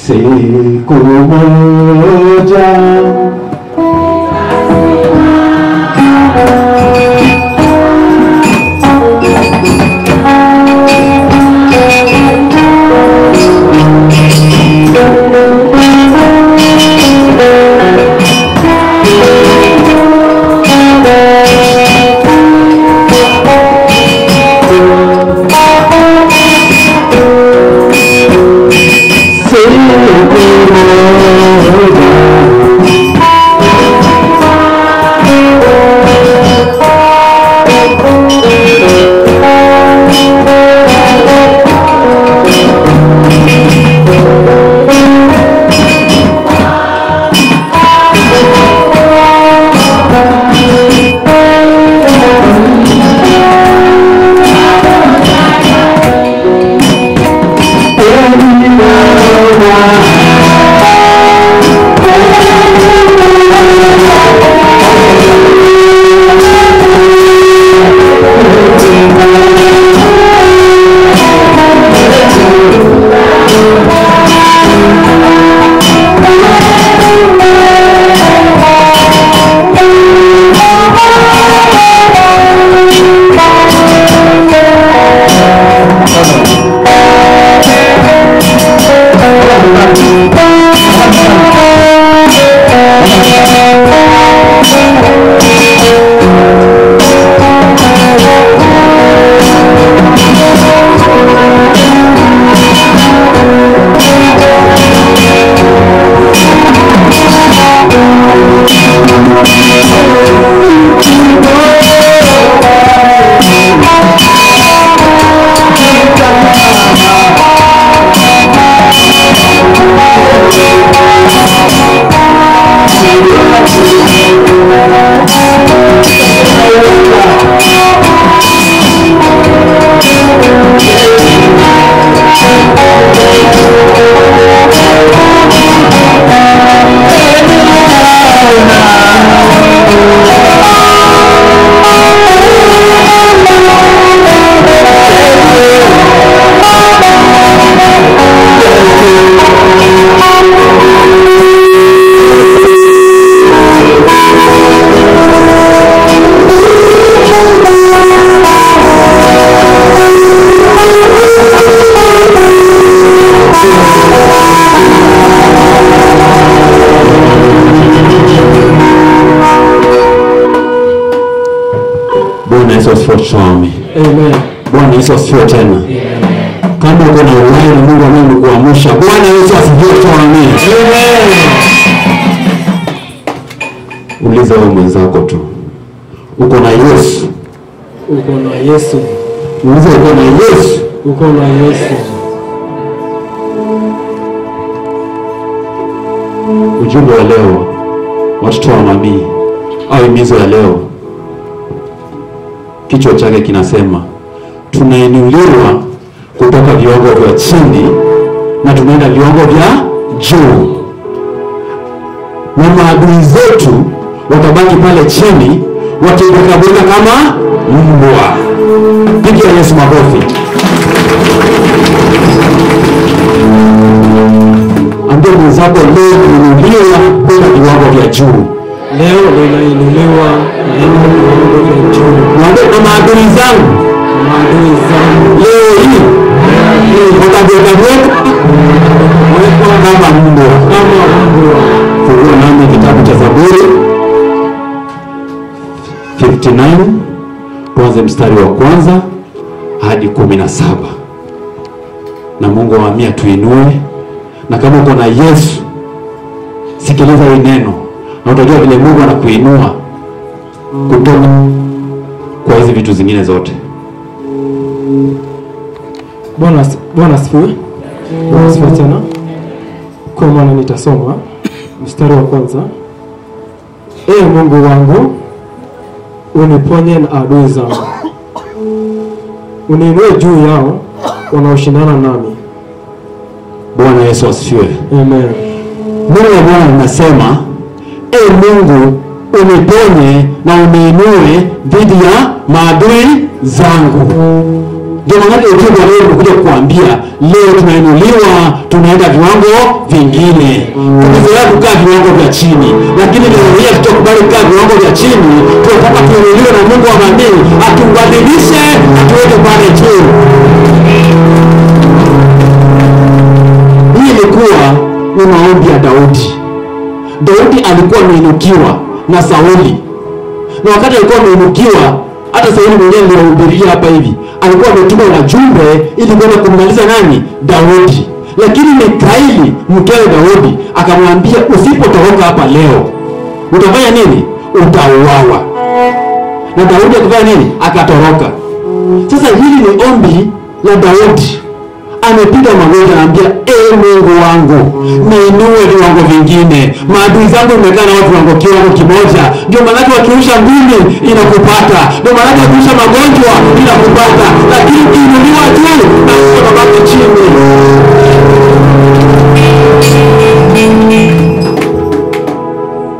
Siku moja Amen. Bwana Yesu asifiwe tena. Amen. Kama uko na uhai na Mungu amekuamsha, Bwana Yesu asifiwe tena. Amen. Uliza wewe mwenzako tu. Uko na Yesu? Uko na Yesu. Uliza uko na Yesu? Uko na Yesu. Ujumbe wa leo, watoto wa nabii, au himizo ya leo, kichwa chake kinasema tunainuliwa kutoka viwango vya chini na tunaenda viwango vya juu, na maadui zetu watabaki pale chini wakibweka kama mbwa. Pigia Yesu makofi. Ambia mwenzako leo tunainuliwa kwenda viwango vya juu. Leo ninainuliwa kwenda viwango vya juu. Na maadui zangu leo hii watabweka kama mbwa. Fungua nami kitabu cha Zaburi 59 tuanze mstari wa kwanza hadi 17. Na Mungu awaambia tuinue, na kama uko na Yesu sikiliza hili neno na utajua vile Mungu anakuinua kutoka kwa hizi vitu zingine zote. Bwana asifiwe. Bwana asifiwe tena. Kwa maana nitasoma mstari wa kwanza. Ee Mungu wangu, uniponye na adui zangu. Uniinue juu yao wanaoshindana nami. Bwana Yesu asifiwe. Amen. Mungu wa Bwana anasema, ee Mungu uniponye na uniinue dhidi ya maadui zangu. Ndio maana ujumbe leo nimekuja kukuambia, leo tunainuliwa, tunaenda viwango vingine. Tumezoea kukaa viwango vya chini, lakini leo hii tutakubali kukaa viwango vya chini. Tunataka tuinuliwe na Mungu wa amani, atubadilishe, atuweke pale juu. Hii ilikuwa ni maombi ya Daudi. Daudi alikuwa ameinukiwa na Sauli. Na wakati alikuwa ameinukiwa, hata Sauli mwenyewe alihubiria hapa hivi, alikuwa ametuma wajumbe ili kwenda kumaliza nani? Daudi. Lakini Mikaeli, mkewe Daudi, akamwambia, usipotoroka hapa leo, utafanya nini? Utauawa. Na Daudi akafanya nini? Akatoroka. Sasa hili ni ombi la Daudi. Amepiga magoti, anaambia, Mungu wangu, niinue viwango vingine. Maadui zangu nimekaa na watu kiwango kimoja. Ndio maana wakirusha ngumi inakupata. Ndio maana wakirusha magonjwa inakupata. Lakini ukiinuliwa juu na unabaki chini.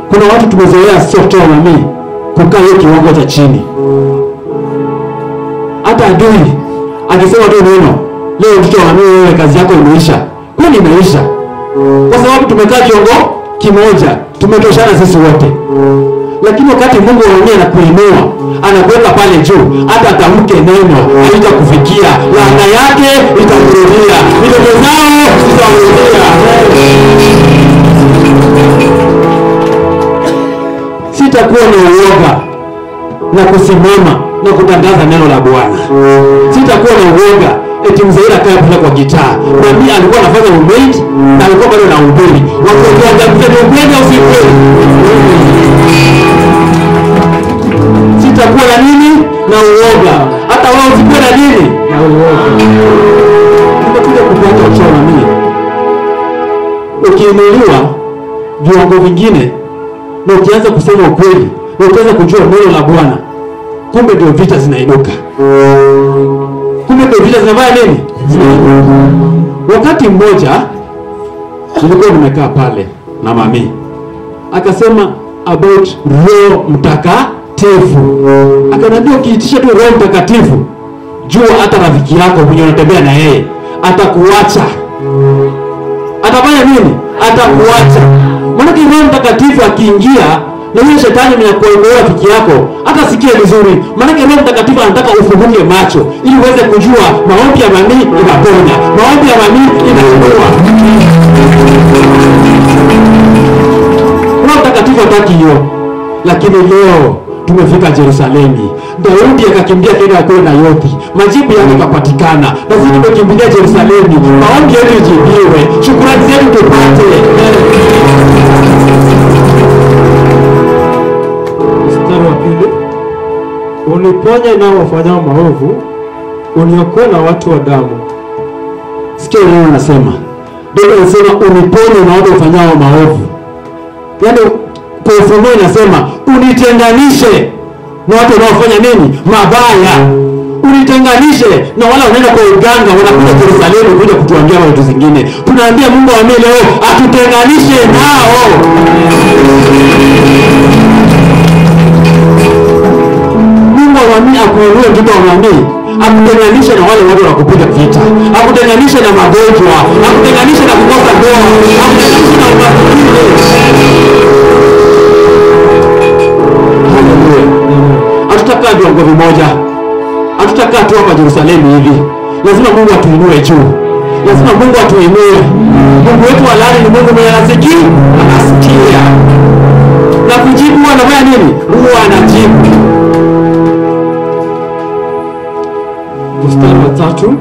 Kuna watu tumezoea software na mimi kukaa hiyo kiwango cha chini. Hata adui akisema tu neno, leo mtoto wa mimi, wewe kazi yako imeisha. Kwani imeisha? Kwa sababu tumekaa kiwango kimoja, tumetoshana sisi wote. Lakini wakati Mungu mwenyewe anakuinua, anakuweka pale juu, hata atamke neno haitakufikia. Laana yake itakurudia, midomo zao zitakurudia. Sitakuwa na uoga na kusimama na kutangaza neno la Bwana. Sitakuwa na uoga eti mzaira kaya pale kwa gitaa. Na mimi alikuwa anafanya umbeit na alikuwa bado na ubiri. Wakiongea ni ukweli au si kweli? Sitakuwa na nini? Na uoga. Hata wao sikuwa na nini? Na uoga. Nimekuja kupata uchao na mimi. Ukiinuliwa viwango vingine na ukianza kusema ukweli, na ukianza kujua neno la Bwana, kumbe ndio vita zinainuka. Kumbe ndio vita zinafanya nini? Wakati mmoja nilikuwa nimekaa pale na mami, akasema about Roho Mtakatifu. Akaniambia, ukiitisha tu Roho Mtakatifu, jua hata rafiki yako mwenye unatembea na yeye atakuacha. Atafanya nini? Atakuacha. Maana Roho Mtakatifu akiingia, na huyo shetani anakuongoa rafiki yako, hata sikia vizuri. Maana Roho Mtakatifu anataka ufunguke macho ili uweze kujua maombi ya mami inaponya, maombi ya mami inaondoa. Roho Mtakatifu hataki hiyo. Lakini leo tumefika Yerusalemu. Daudi akakimbia kwenda kwa Nayothi. Majibu yake yakapatikana. Na sisi tumekimbilia Yerusalemu. Maombi yetu ijibiwe. Shukrani zetu tupate. Mstari wa pili. Uniponye nao wafanyao maovu, uniokoe na watu wa damu. Sikia neno anasema. Ndio anasema uniponye na watu wafanyao maovu. Yaani kwa ufunuo inasema unitenganishe na watu wanaofanya nini? Mabaya. Unitenganishe na wale wanaenda kwa uganga, wanakuja Yerusalemu kuja kutuambia vitu zingine. Tunaambia Mungu wa mimi leo atutenganishe nao. Mungu wa mimi akuinue mtoto wa mami, akutenganishe na wale watu wanakupiga vita, akutenganishe na magonjwa, akutenganishe na kukosa ndoa, akutenganishe na umaskini. Hatutakaa viwango vimoja. Hatutakaa tu hapa Yerusalemu hivi. Lazima Mungu atuinue juu. Lazima Mungu atuinue. Mungu wetu halali ni Mungu mwenye anasikia. Na kujibu anafanya nini? Huwa anajibu. Mstari wa 3.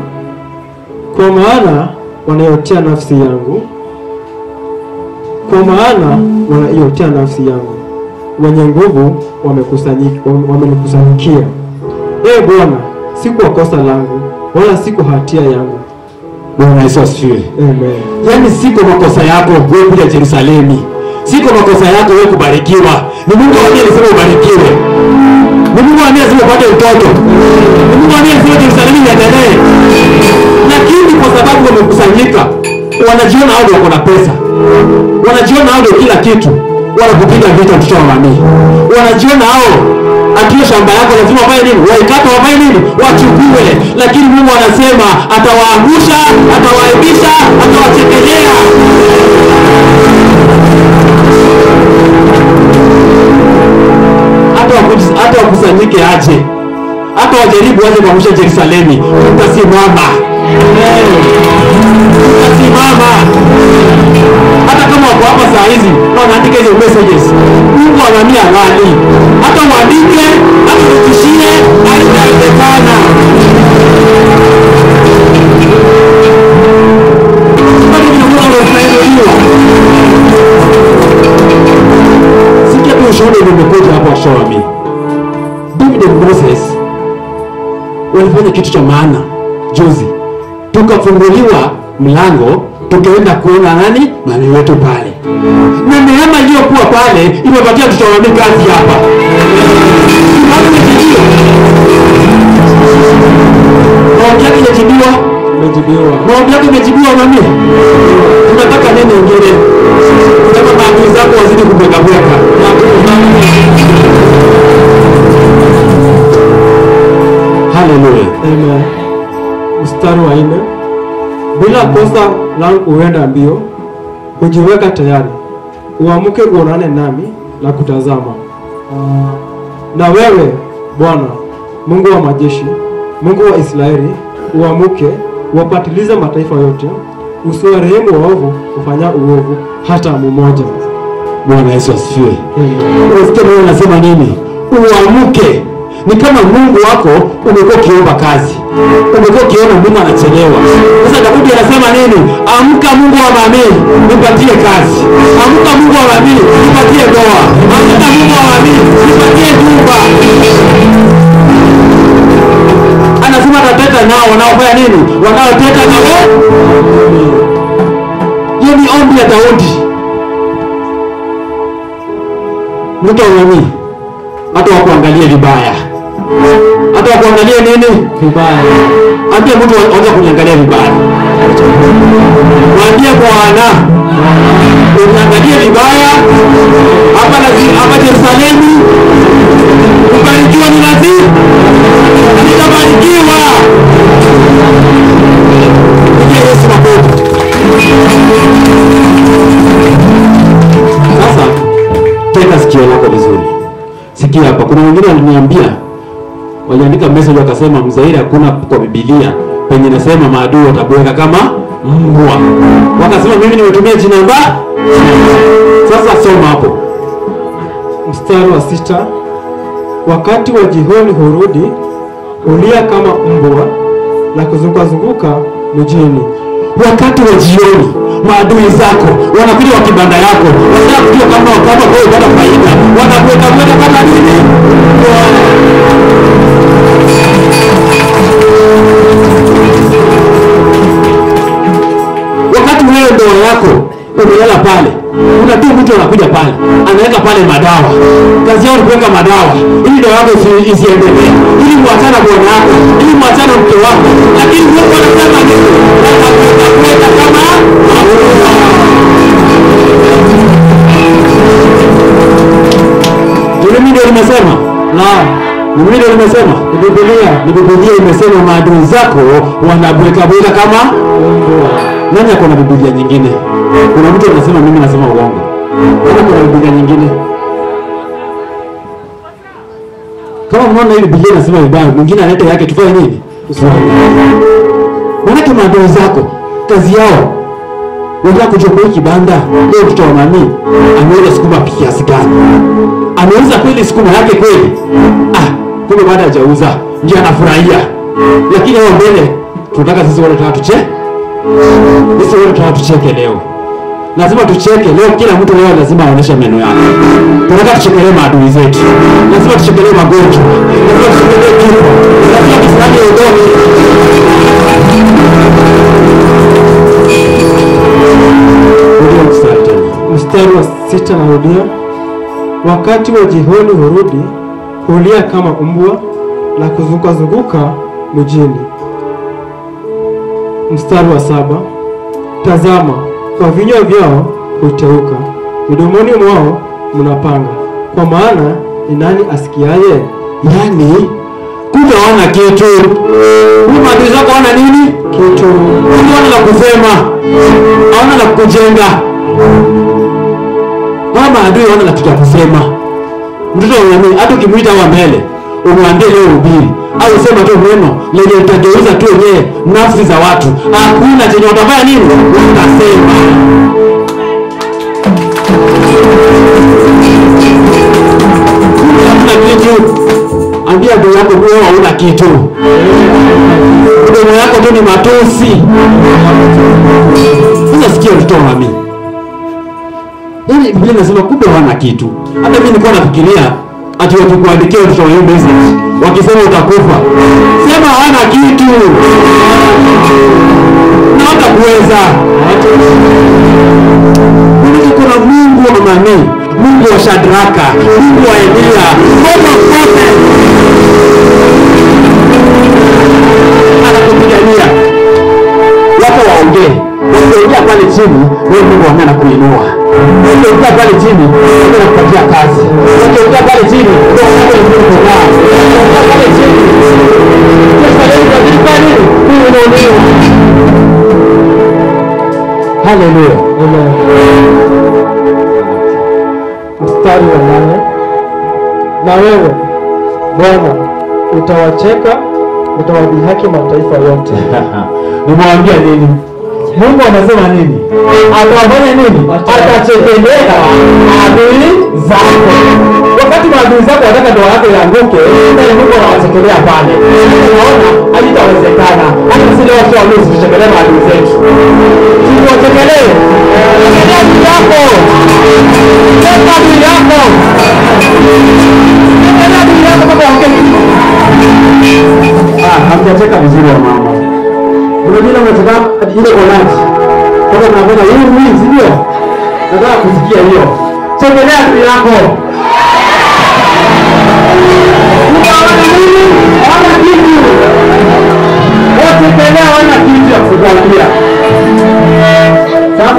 Kwa maana wanaiotea nafsi yangu. Kwa maana wanaiotea nafsi yangu. Wenye nguvu wamenikusanyikia. Bwana, siku kosa langu, wala siku hatia yangu. Bwana Yesu asifiwe. Amen. Yaani siko makosa yako wewe kuja Yerusalemu. Siko makosa yako wewe kubarikiwa. Ni Mungu ndiye alisema ubarikiwe. Ni Mungu ndiye alisema upate mtoto. Ni Mungu ndiye alisema Yerusalemu iendelee. Lakini kwa sababu wamekusanyika, wanajiona hao wako na pesa. Wanajiona hao ndio kila kitu. Wanakupiga vita mtoto wa mami. Wanajiona hao atio shamba yako lazima wafanye nini? Waikata wafanye nini? Wachukue. asifiwe. Lakini Mungu anasema atawaangusha, atawaaibisha, atawachekelea. Hata wakusanyike aje, hata wajaribu waje kuangusha Yerusalemu, tutasimama. Tutasimama. Hata kama wako hapa saa hizi wanaandika hizo messages, Mungu anamia nani? Hata waandike, hata tutishie, haitawezekana. Bado tunaona tunainuliwa. Sikia tu ushauri nimekuja hapo Shawami. David and Moses walifanya kitu cha maana juzi. Tukafunguliwa mlango, tukaenda kuona nani? Mali wetu pale. Na neema iliyokuwa pale imepatia Shawami kazi hapa. Maombi yake imejibiwa. Maombi yake imejibiwa mami. Tunataka nini ingine? Kama maadui zako wazidi kubweka. Hallelujah. Amen. Mstari wa 4. Bila kosa langu uenda mbio, ujiweka tayari, uamuke uonane nami na kutazama. Na wewe Bwana Mungu wa majeshi, Mungu wa Israeli, uamuke wapatilize mataifa yote, usiwarehemu waovu kufanya uovu hata mmoja. Bwana Yesu asifiwe. Unasikia Mungu anasema nini? Uamuke. Ni kama Mungu wako umekuwa ukiomba kazi, umekuwa ukiona Mungu anachelewa. Sasa Daudi anasema nini? Amka Mungu wa mami, nipatie kazi. Amka Mungu wa mami, nipatie ndoa. Amka Mungu wa mami, nipatie nyumba. Anasema atateta nao wanaofanya nini? Wanaoteta na wewe. Hiyo ni ombi ya Daudi. Mtu wa mami, hata wakuangalie vibaya. Hata wakuangalie nini? Vibaya. Ambia mtu anza kuniangalia vibaya. Waambie Bwana, uniangalie vibaya. Hapa Yerusalemu, ubarikiwa ni lazima. Nitabarikiwa. Ndiye Yesu makofi. Sasa, teka sikio lako vizuri. Sikia hapa, kuna wengine waliniambia, waliandika message wakasema Mzairi hakuna kwa Biblia penye nasema maadui watabweka kama mbwa. Wakasema mimi nimetumia jina mbaya. Sasa soma hapo. Mstari wa 6. Wakati wa jioni hurudi, ulia kama mbwa na kuzunguka mjini. Wakati wa jioni maadui zako wanakuja kwa kibanda yako, wanataka kujua kama wewe unapata faida, wanakuweka kama nini? Wakati wewe ndoa yako umelala pale, unatii mtu anakuja pale, anaweka pale madawa. Kazi yao ni kuweka madawa ili ndoa yako isiendelee, ili muachane bwana yako, ili muachane mke wako. Lakini Mungu anasema nini? Atakuweka kama mimi ndio nimesema. Mimi ndio nimesema. Biblia imesema maadui zako wanabweka kama mbwa. Nani ako na Biblia nyingine? Kuna mtu anasema mimi nasema uongo. Nani kuna Biblia nyingine? Kama mnaona hii Biblia inasema vibaya, mwingine analeta yake, tufanye nini? Tusione. Wanake maadui zako, kazi yao wanataka kujua kwa kibanda leo mtoto wa mami ameuza sukuma kiasi gani? Ameuza kweli sukuma yake kweli? Kumbe baada hajauza ndio anafurahia. Lakini wao mbele tunataka sisi wale tucheke. Sisi wale tucheke leo. Lazima tucheke leo, kila mtu leo lazima aoneshe meno yake. Tunataka tuchekelee maadui zetu. Lazima tuchekelee magonjwa. Lazima tuchekelee kifo. Lazima tusanye ugonjwa. Mstari wa 6 narudia. Wakati wa jioni hurudi, hulia kama mbwa na kuzunguka mjini. Mstari wa 7. Tazama, kwa vinywa vyao huteuka, midomoni mwao mnapanga. Kwa maana ni nani asikiaye? Yani kumbe kumbe hawana kitu. Maadui zako hawana nini? Kitu. Hawana la kusema, hawana la kujenga. Maadui hawana la kusema. Mtoto wa hata ukimuita wa mbele, umwambie leo ubiri au sema tu neno lenye litageuza tu yenyewe nafsi za watu, hakuna chenye utafanya nini? Utasema. Ambia ndugu yako wewe hauna kitu. Ndugu yako tu ni matusi. Unasikia mtoto wa mimi? Yaani Biblia inasema kumbe hawana kitu. Hata mimi nilikuwa nafikiria ati wakikuandikia mtoto wao message wakisema utakufa. Sema hawana kitu. Na hatakuweza. Kuna Mungu wa amani, Mungu wa Shadraka, Mungu wa Elia, Mungu wa Mose. Anakupigania. Watu waongee. Wakiongea pale chini, wewe Mungu anaenda kuinua. Wakiongea pale chini, anaenda kupatia kazi. Wakiongea pale chini, ndio anaenda kuinua. Wakiongea pale chini. Hallelujah. Amen. Mstari wa 8. Na wewe Bwana utawacheka, utawadhihaki mataifa yote. Nimwambia nini? Mungu anasema nini? Atawafanya nini? Atachekelea adui zako. Wakati maadui zako wanataka ndoa yako ianguke, ndio Mungu anawachekelea pale. Unaona haitawezekana. Hata sisi leo sio wale tuchekelee maadui zetu. Tuwachekelee. Chekelea adui yako. Chekelea adui yako. Chekelea adui yako kama ongea. Hamjacheka vizuri wa mama. Unajua unataka ile collage. Kama unapenda hiyo mimi sio? Nataka kusikia hiyo. Chekelea adui yako. Unaona nini? Hawana kitu. Wachekelea wana kitu ya kukuambia. Sasa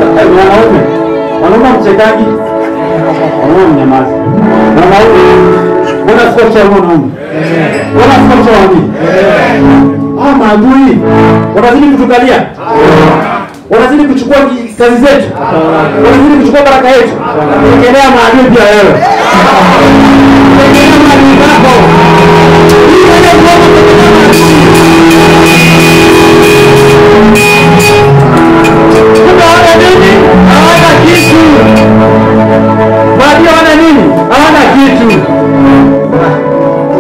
wanaume mchekaji. Wanaume mnyamazi. Wanaume. Mbona sio cha wanaume? Mbona sio cha wanaume? Maadui wanazidi kutukalia, wanazidi kuchukua kazi zetu, wanazidi kuchukua baraka yetu. Tekelea maadui pia wewe. Tekelea maadui zako. Hawana nini? Hawana kitu. Maadui hawana nini? Hawana kitu.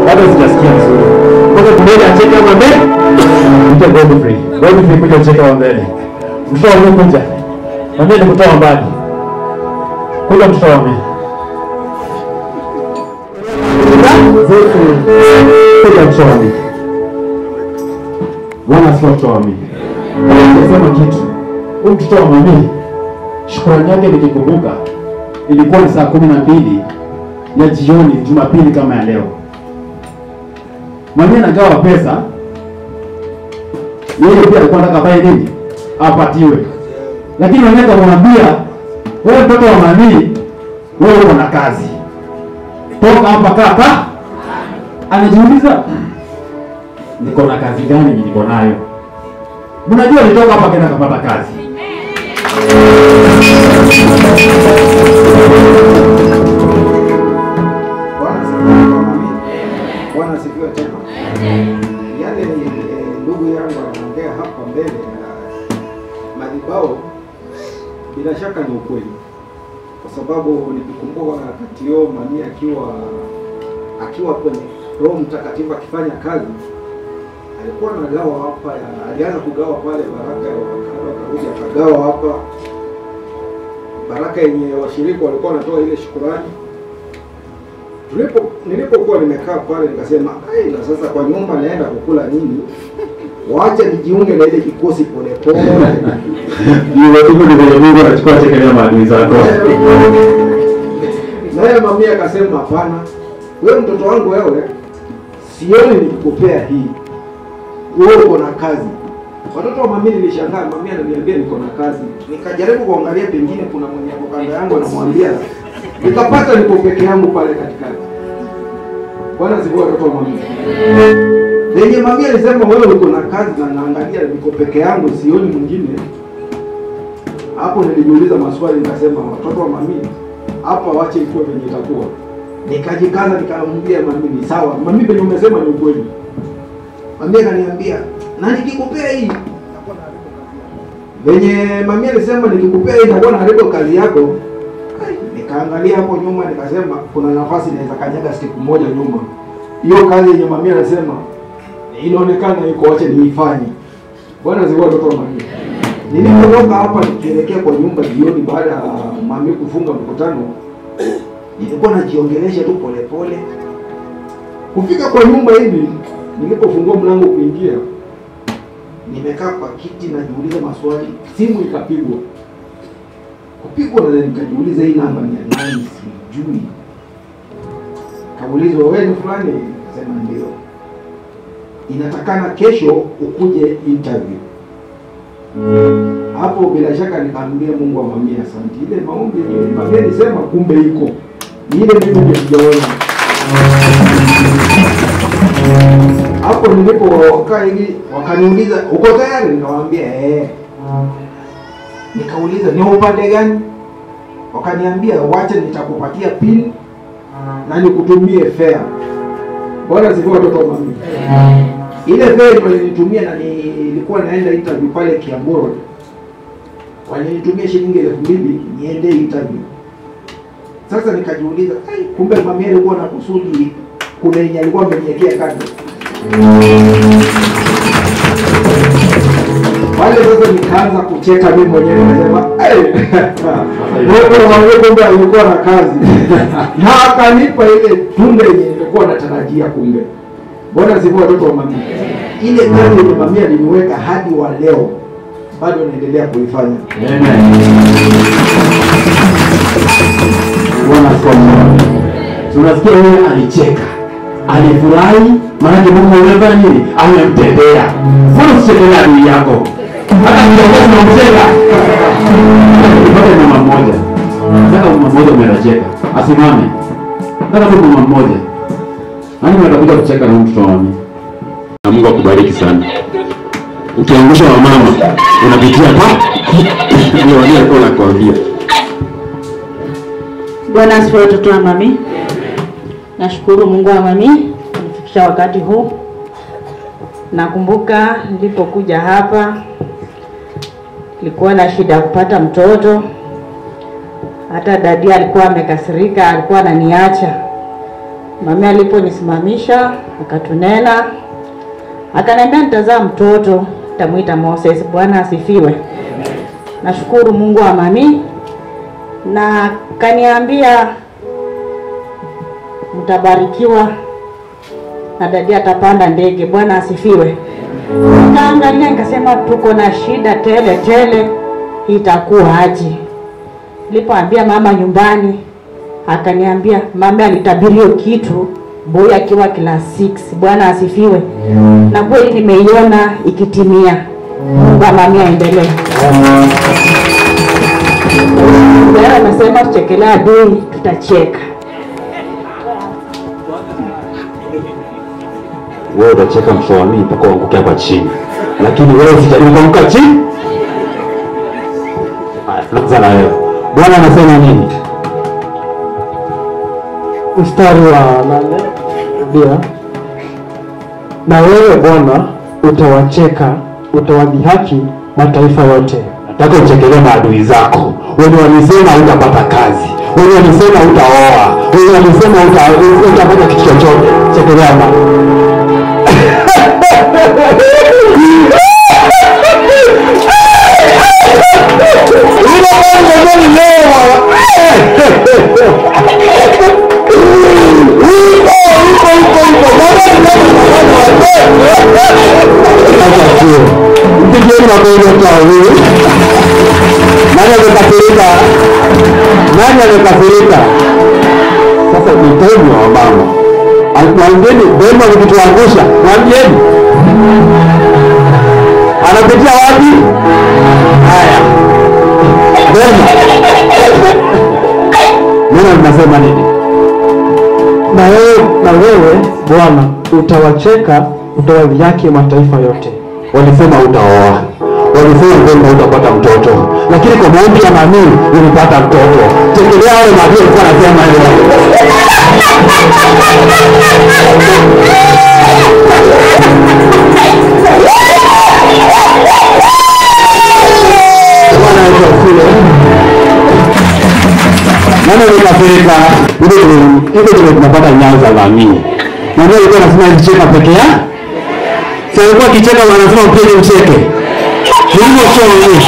Bado sijasikia vizuri. Kwa mbele acheke kama mbele. Mtu Godfrey. Godfrey kuja acheke kama mbele. Mtoto wangu kuja. Mwambie nikutoa mbali. Kuja mtoto wangu. Kuja mtoto wangu. Bwana sio mtoto wangu. Nasema kitu. Huyu mtoto wa mimi shukrani yake nikikumbuka ilikuwa ni saa 12 ya jioni Jumapili kama ya leo. Mwenye anagawa pesa, yeye pia alikuwa anataka afanye nini? Apatiwe. Lakini mwenye akamwambia, wewe mtoto wa mami, wewe uko na kazi. Toka hapa kaka. Anajiuliza, niko na kazi gani niko nayo? Mnajua nitoka hapa kenda kupata kazi. Bwana sifiwe tena. Yale ndugu yangu anaongea hapa mbele na madhabahu, bila shaka ni ukweli, kwa sababu nikikumbuka wakati huo mami akiwa kwenye Roho Mtakatifu akifanya kazi, alikuwa anagawa hapa, alianza kugawa pale baraka ya wakala, akarudi akagawa hapa baraka yenye washirika walikuwa wanatoa ile shukrani. Nilipokuwa nimekaa pale nikasema, na sasa kwa nyumba naenda kukula nini? Waache nijiunge na ile kikosi pole pole. Ni watu ndio Mungu anachukua tekelea maadui zako. Naye mami akasema, hapana. Wewe mtoto wangu wewe, sioni nikikupea hii. Wewe uko na kazi. Watoto wa mami nilishangaa, mami ananiambia niko na kazi. Nikajaribu kuangalia pengine kuna mwenye kwa kanda yangu anamwambia. Nikapata niko peke yangu pale katikati. Bwana sifiwe watoto wa mami. Lenye mami alisema wewe uko na kazi na naangalia niko peke yangu sioni mwingine. Hapo nilijiuliza maswali nikasema watoto wa mami hapa wache ikuwe venye itakuwa. Nikajikaza nikamwambia mami ni sawa. Mami venye umesema ni ukweli. Mami akaniambia na nikikupea hii itakuwa na haribu kazi yako. Venye mami alisema nikikupea hii itakuwa na haribu kazi yako. Nikaangalia hapo nyuma nikasema kuna nafasi naweza kanyaga siku moja nyuma. Hiyo kazi yenye mami anasema inaonekana iko, wacha niifanye. Bwana ziwa watoto wa mami. Nilipotoka hapa nikielekea kwa nyumba jioni baada ya mami kufunga mkutano, nilikuwa najiongelesha tu polepole. Kufika kwa nyumba hivi, nilipofungua mlango kuingia, nimekaa kwa kiti najiuliza maswali, simu ikapigwa. Kupigwa na nikajiuliza hii namba ni ya nani sijui. Kaulizwa wewe ni fulani, sema ndio. Inatakana kesho ukuje interview. Hapo bila shaka nikamwambia Mungu wa mami asante. Ile maombi mami alisema kumbe iko. Ni ile mimi ndio sijaona. Hapo nilipokaa hivi wakaniuliza uko tayari? Nikamwambia Nikauliza ni upande gani? Wakaniambia wacha nitakupatia pin na nikutumie fare. Bora sivyo watoto wa mami. Ile fare walinitumia na nilikuwa naenda interview pale Kiamboro. Walinitumia shilingi 2,000 niende interview. Sasa nikajiuliza, kumbe mami alikuwa na kusudi kuna yenye alikuwa ameniwekea kando. Wale sasa nikaanza kucheka mimi mwenyewe nasema, wewe kumbe alikuwa na kazi. Na akanipa ile tunda yenye nilikuwa natarajia kumbe. Bwana sivyo watoto wa mami. Ile kazi yenye mami aliniweka hadi wa leo bado naendelea kuifanya. Amen. Bwana asifiwe. Tunasikia yeye alicheka. Alifurahi maana Mungu amefanya nini? Amemtendea. Mbona usichekelea adui yako? Hata kiongozi unamcheka. Bado mama mmoja. Nataka mama mmoja mnacheka. Asimame. Nataka mama mmoja. Nani atakuja kucheka na mtoto wangu? Na Mungu akubariki sana. Ukiangusha wa mama unapitia pa. Ndio waliokuwa nakwambia. Bwana asifiwe watoto wa mami. Nashukuru Mungu wa mami kunifikisha wakati huu. Nakumbuka nilipokuja hapa nilikuwa na shida kupata mtoto. Hata dadi alikuwa amekasirika, alikuwa ananiacha. Mami aliponisimamisha akatunena, akaniambia nitazaa mtoto, nitamuita Moses. Bwana asifiwe. Nashukuru Mungu wa mami. Na kaniambia mtabarikiwa na dadi atapanda ndege. Bwana asifiwe. Nikaangalia nikasema tuko na shida tele tele, itakuwa aje? Nilipoambia mama nyumbani, akaniambia mama alitabiri kitu boy akiwa class 6. Bwana asifiwe. Na kweli nimeiona ikitimia. Mungu mami aendelee. Bwana anasema tuchekelea adui, tutacheka. Wewe utacheka msomi mpaka uanguke hapa chini. Lakini wewe usitaanguka chini. Naanza na wewe. Bwana anasema nini? Mstari wa 8 pia. Na wewe Bwana utawacheka, utawadhihaki mataifa yote. Nataka uchekelee maadui zako. Wewe walisema hutapata kazi. Wewe walisema hutaoa. Wewe walisema utafanya kitu chochote. Chekelea mama. Nani amekasirika? Sasa ni time wa mama. Mwambieni Bema nikituangusha, mwambieni. Anapitia wapi? Haya. Bema. Neno linasema nini? Na wewe Bwana utawacheka, utawaliaki mataifa yote. Walisema utaoa, walisema kwamba utapata mtoto, lakini kwa maombi ya nani ulipata mtoto. Tekelea wale maadui alikuwa anasema hilo. Nani nikafika ile tunapata nyayo za dhamini. Na ndio alikuwa anasema nicheka peke yake. Sasa alikuwa kicheka wanasema mpige mcheke. Hivyo sio wewe.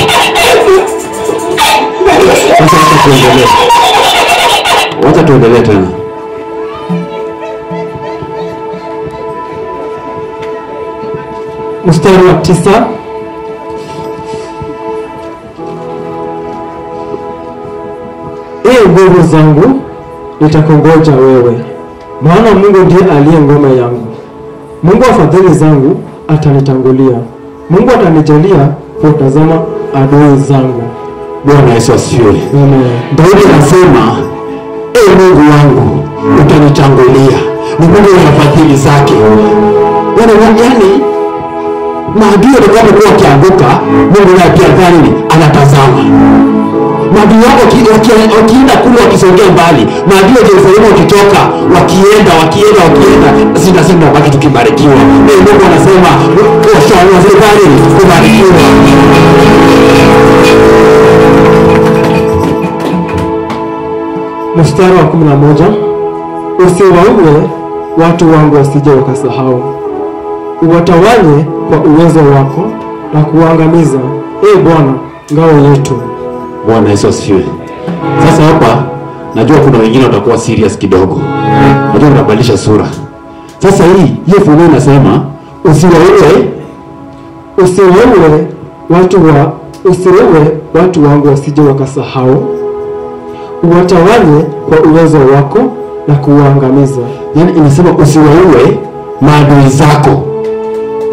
Wacha tuendelee tena. Mstari wa 9. Ee nguvu zangu, nitakungoja wewe, maana Mungu ndiye aliye ngome yangu. Mungu wa fadhili zangu atanitangulia. Mungu atanijalia kutazama adui zangu. Bwana Yesu asifiwe. Amen. Daudi anasema, ee Mungu wangu, utanitangulia. Ni Mungu wa fadhili zake. Yani maadui watakapokuwa wakianguka, Mungu naye pia dhani anatazama. Maadui wako wakienda kule wakisongea mbali, maadui wa Yerusalemu wakitoka, wakienda sina baki tukibarikiwa. Mungu anasema kwa serikali kubarikiwa. Mstari wa 11. Usiwaue watu wangu wasije wakasahau. Uwatawanye kwa uwezo wako na kuangamiza, ee Bwana ngao yetu. Bwana Yesu asifiwe. Sasa hapa najua kuna wengine watakuwa serious kidogo. Najua tunabadilisha sura. Sasa hiyo fungu inasema usiwaue watu wangu wasije wakasahau. Uwatawanye kwa uwezo wako na kuangamiza. Yaani inasema usiwaue maadui zako.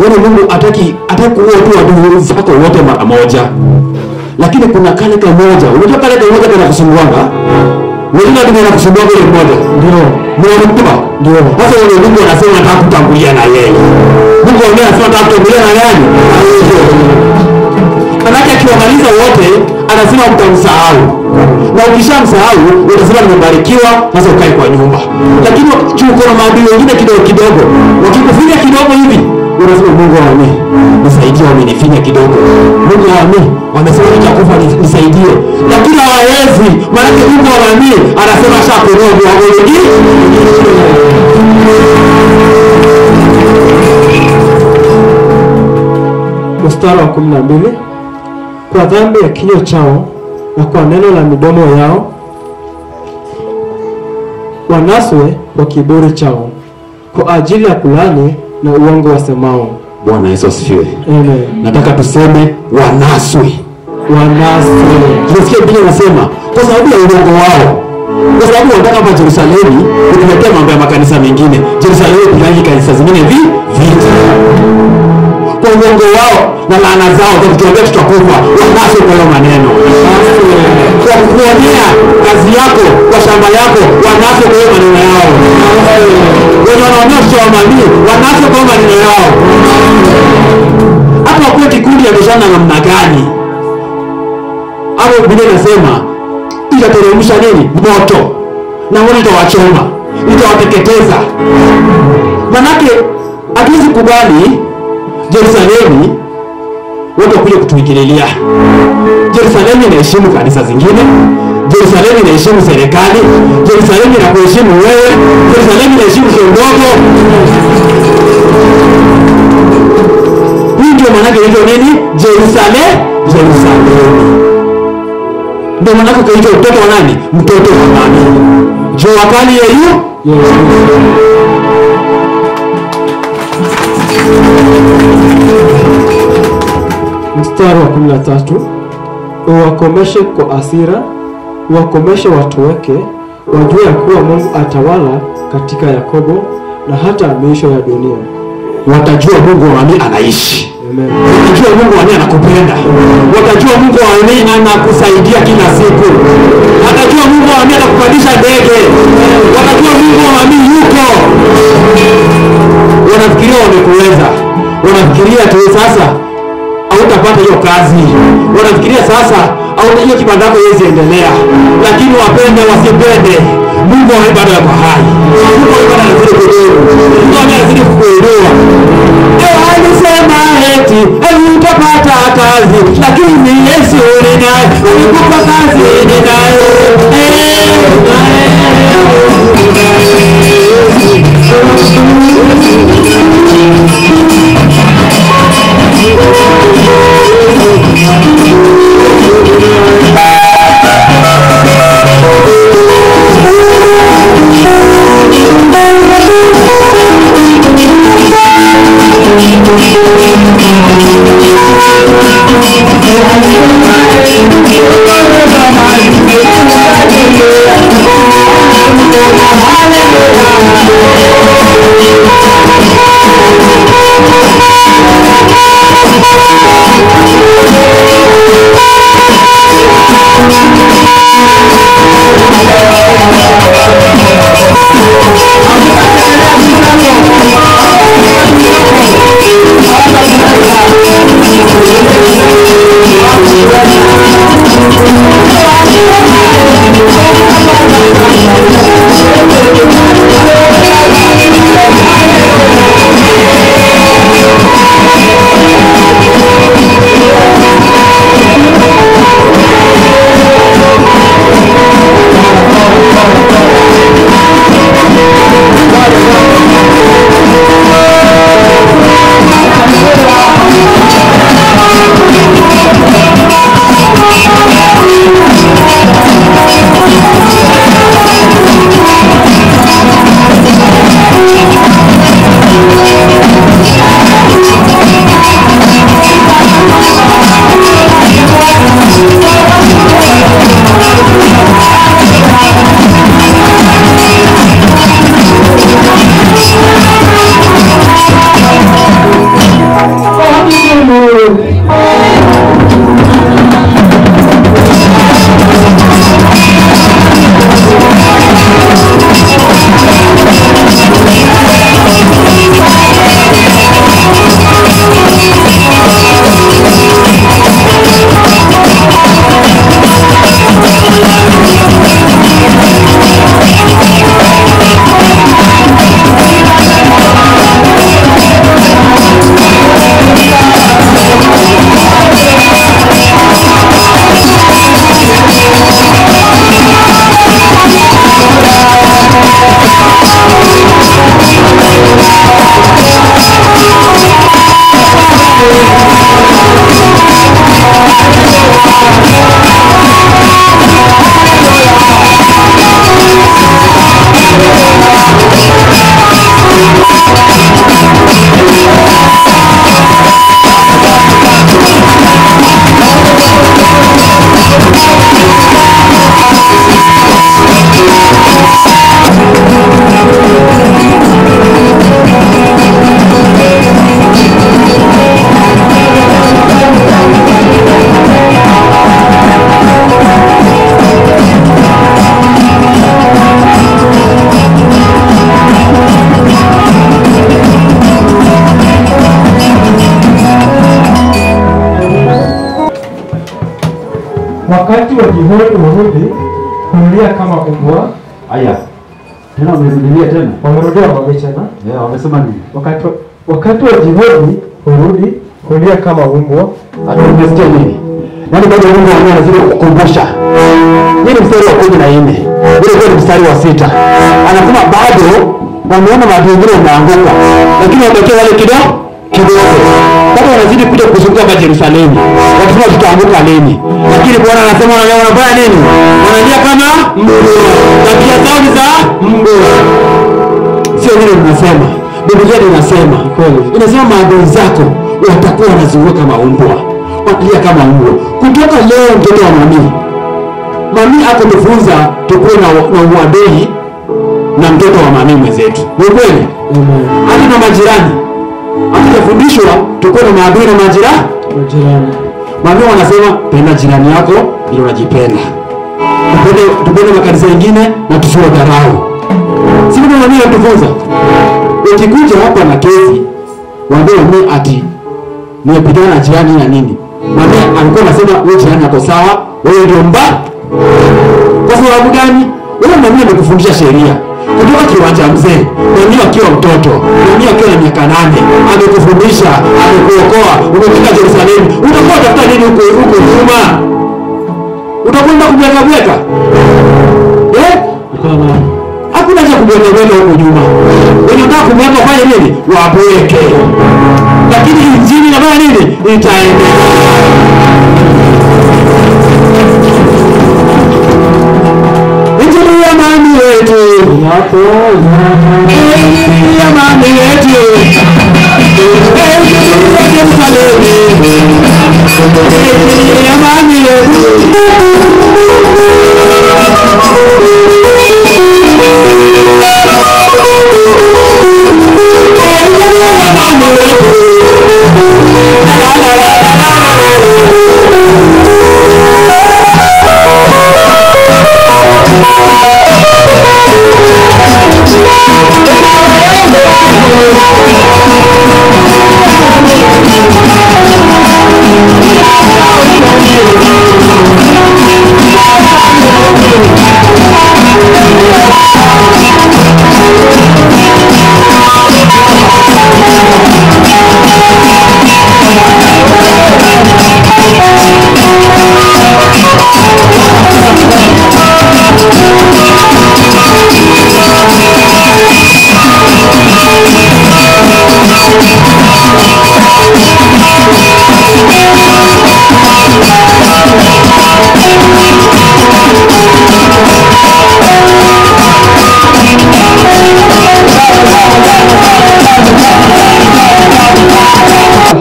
Yaani Mungu hataki kuua tu adui zako wote mara moja. Lakini kuna kale kamoja, unajua kale kamoja kana kusumbuanga? Wengine ndio wanakusumbua ile mmoja. Ndio. Ndio. Sasa yule Mungu anasema nataka kutangulia na yeye. Mungu anasema nataka kutangulia na nani? Manake akiwamaliza wote anasema mtamsahau. Na ukishamsahau utasema nimebarikiwa, sasa ukae kwa nyumba. Lakini uko na maadui wengine kidogo, wakikufinya kidogo hivi, unasema Mungu wangu nisaidie, wamenifinya kidogo. Mungu wangu wamesema nitakufa nisaidie. Lakini hawawezi, maana Mungu wangu anasema shakuroho wangu wengi. Mstari wa 12. Kwa dhambi ya kinywa chao na kwa neno la midomo yao wanaswe kwa kiburi chao, kwa ajili ya kulani na uongo wasemao. Bwana Yesu asifiwe. Amen. Nataka tuseme wanaswe. Tunasikia Biblia inasema kwa sababu ya uongo wao. Kwa sababu wanataka hapa Yerusalemu kutuletea mambo ya makanisa mengine. Yerusalemu kuna kanisa zingine vita. Kwa uongo wao na laana zao za kutuambia tutakufa, wanaswe kwa hiyo maneno. Kwa kuonea kazi yako, kwa shamba yako, wanaswe kwa hiyo maneno yao. Wenye wanaonyesha wamanii, wanaswe kwa maneno yao. Hata wakuwe kikundi ya bishana namna gani? Hapo Biblia inasema itateremsha nini? Moto. Na moto itawachoma, itawateketeza. Manake hatuwezi kubali Yerusalemu watu kuja kutuikililia. Yerusalemu inaheshimu kanisa zingine. Yerusalemu inaheshimu serikali. Yerusalemu inakuheshimu wewe. Yerusalemu inaheshimu kiongozi. Hii ndio maana yake nini? Yerusalemu. Ndio maana yake kaitwa mtoto wa nani? Mtoto wa nani? Jua kali yeye. Mstari wa 13. Uwakomeshe kwa hasira, uwakomeshe watu wake, wajue ya kuwa Mungu atawala katika Yakobo na hata miisho ya dunia. Watajua Mungu wani anaishi. Amen. Watajua Mungu wani anakupenda. Watajua Mungu wani anakusaidia kila siku. Watajua Mungu wani anakupandisha ndege. Watajua Mungu wani yuko. wanafikiria wamekuweza, wanafikiria tu sasa hautapata hiyo kazi, wanafikiria sasa hiyo kibanda yako haiwezi endelea. Lakini wapende wasipende, Mungu bado yuko hai. Mungu bado anazidi kudumu. Mungu anazidi kukuinua. Alisema eti utapata kazi, lakini Yesu ni naye, ukikupa kazi ni naye. Wakati wa jioni warudi kulia kama mbwa. Haya. Tena wamerudia tena. Wamerudia wamechana. Wamesema nini? Wakati wa jioni warudi kulia kama mbwa. Hata umesikia nini? Yaani bado Mungu anazidi kukumbusha. Hii ni mstari wa 14. Ile ni mstari wa 6. Anasema bado wameona watu wengine wanaanguka, lakini wamebakia wale kidogo. Bado wanazidi kuja kuzunguka kwa Yerusalemu. Wakisema tutaanguka lini? Lakini Bwana anasema wanafanya nini? Wanaingia kama mbwa. Tabia zao ni za mbwa. Sio vile tunasema. Biblia inasema kweli. Inasema maadui zako watakuwa wanazunguka kama mbwa. Watalia kama mbwa. Kutoka leo mtoto wa mami akotufunza tukue na uadui na mtoto wa mami mwenzetu. Ni kweli? Hadi na majirani. Hatujafundishwa tukue na maadui na majirani. Mami wanasema penda jirani yako ili unajipenda. Tupende makanisa mengine na tusiwe dharau. Si ndio mami anatufunza? ukikuja hapa na kesi waambie mimi ati nimepigana na jirani na nini, mami alikuwa anasema wewe jirani yako sawa, wewe ndio mbaya. Kwa sababu gani? Wewe mami amekufundisha sheria kutoka kiwanja mzee, mami akiwa mtoto, mami akiwa na miaka 8, amekufundisha, amekuokoa, umefika Yerusalemu. Utakuwa tafuta nini huko nyuma? Utakwenda kubweka? Hakuna cha kubweka huko nyuma. Unataka kumweka fanya nini? Wabweke. Lakini injili inafanya nini? Itaendelea. Injili ya mami wetu. Injili ya mami wetu. Injili ya Yerusalemu. Injili ya mami wetu.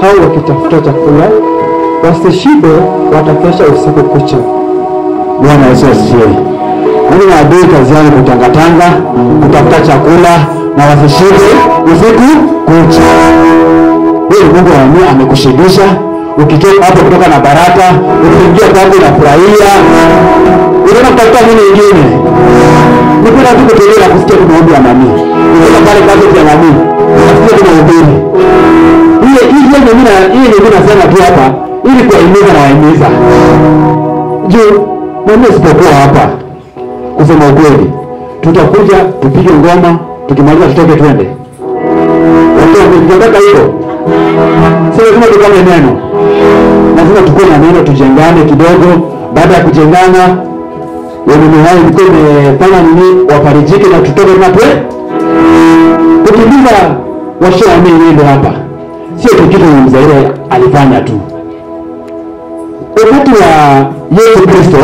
Hao wakitafuta chakula wasishibe, watakesha usiku kucha. Bwana Yesu asifiwe. Wale maadui kazi yao kutangatanga, kutafuta chakula na wasishibe usiku kucha. Wewe Mungu wa Mungu amekushibisha, ukitoka hapo kutoka na baraka, ukiingia kwako na furahia. Unaona kutafuta nini nyingine? Nipenda tu kutelea kusikia tunaomba mami. Unaona pale kazi ya mami. Unasikia tunaomba. Mimi nasema tu hapa ili kuwahimiza na wahimiza. Juu mimi sipokuwa hapa kusema ukweli, tutakuja tupige ngoma, tukimaliza tutoke twende. Tunataka hilo. Sasa lazima tukane neno. Lazima tukue na neno, tujengane kidogo. Baada ya kujengana, wenye wao ilikuwa imefanya nini wafarijike na tutoke na twende. Ukimbiza washaamini ndio hapa. Sio kitu mzaire alifanya tu. Wakati wa Yesu Kristo,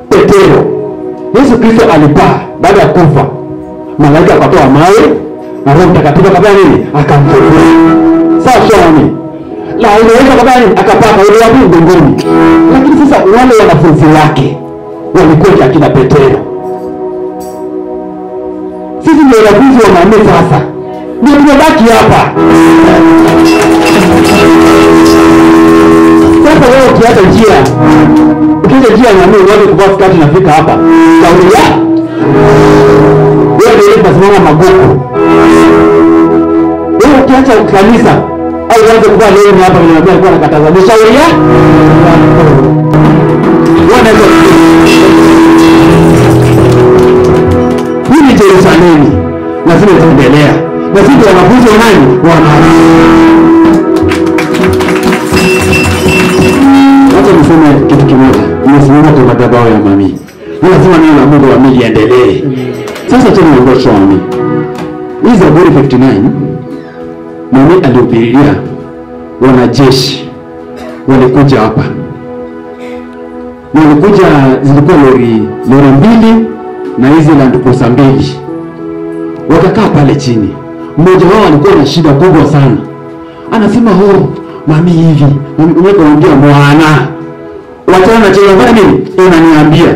Petero, Yesu Kristo alipaa baada ya kufa. Malaika akatoa mawe na Roho Mtakatifu akafanya nini? Akamfufua. Sasa shwani. La inaweza kufanya nini? Akapaa ile wapi mbinguni. Lakini sasa wale wanafunzi wake walikuwa akina Petero. Sisi ndio wanafunzi wa mami sasa. Ndio tumebaki hapa. Sasa wewe ukiacha njia na mimi wote kuvaa skati nafika hapa. Kauli ya wewe ndio unasimama magugu. Wewe ukiacha kanisa au uanze kuvaa leo hapa niambia alikuwa anakataza. Ni shauri ya wanaweza hii Yerusalemu lazima itaendelea. Na sisi wanafunzi wa nani? Wacha niseme kitu kimoja. Nimesimama kwa madhabahu ya mami. Lazima neno la Mungu wa mimi liendelee. Sasa tena ndio mami. Hii Zaburi 59 mami alihubiria wanajeshi walikuja hapa. Na walikuja zilikuwa lori 2 na hizi Land Cruiser 2. Wakakaa pale chini. Mmoja wao alikuwa na shida kubwa sana. Anasema mami hivi, unapoongea mwana. Wachana na cheo bwana nini? Unaniambia.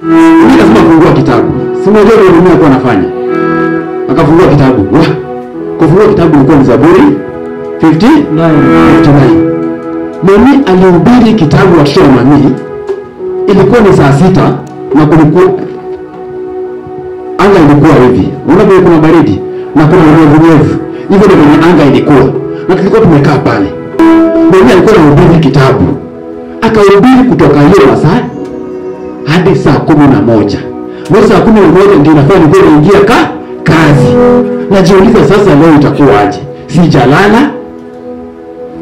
Mimi lazima kufungua kitabu. Si mmoja ndio mimi alikuwa anafanya. Akafungua kitabu. Kufungua kitabu ilikuwa ni Zaburi 59. Mami alihubiri kitabu wa show mami. Ilikuwa ni saa 6 na kulikuwa anga ilikuwa hivi. Unaona kuna baridi. na kuna unyevunyevu. Hivyo ndio kwenye anga ilikuwa, na tulikuwa tumekaa pale. Mwenye alikuwa anahubiri kitabu, akahubiri kutoka hiyo masaa hadi saa 11. Mwezi saa 11 ndio nafanya nilikuwa naingia kazi. Najiuliza sasa leo itakuwaje? Sijalala.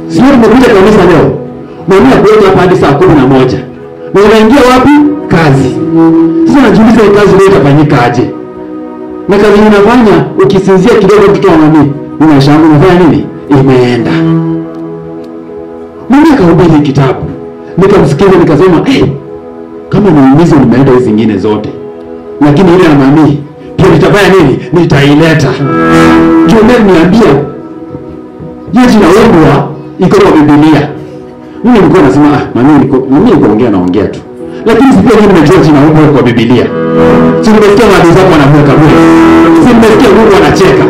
Sio nimekuja kanisa leo. Mwenye kuja hapa hadi saa 11. Na unaingia wapi? Kazi. Sasa najiuliza hii kazi leo itafanyika aje? Na kazi ninafanya ukisinzia kidogo mtoto wa mami, unashangaa unafanya nini? Imeenda. Mimi akahubiri kitabu. Nikamsikiza nikasema, kama niumize nimeenda hizo zingine zote. Lakini ile ya mami pia nitafanya nini? Nitaileta. Ndio niambia. Yesu naomba iko kwa Biblia. Mimi nilikuwa nasema mami niko naongea tu. Lakini sipia mimi najua jina naomba kwa Biblia. Si nimesikia maadui zako wanamweka Mungu. Si nimesikia Mungu anacheka.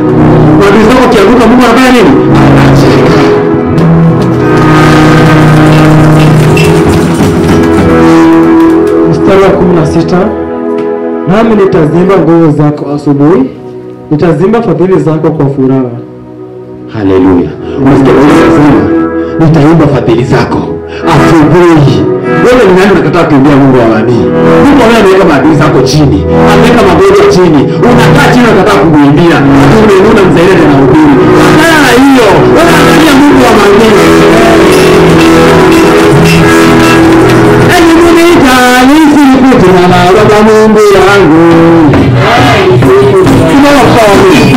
Maadui zako kianguka Mungu anafanya nini? Anacheka. Mstari wa 16, nami nitazimba nguvu zako asubuhi, nitazimba fadhili zako kwa furaha. Haleluya. Unasikia unasema nitaimba fadhili zako asubuhi. Wewe ni nani unakataa kuimbia Mungu wa amani? Mungu anaweka maadui zako chini, anaweka magonjwa chini. Unakaa chini unakataa kumuimbia. Unaona mzaidi na uhuru. Sana hiyo. Wewe angalia Mungu wa amani. Nisi nikutuna na baba Mungu yangu. Kila wakati.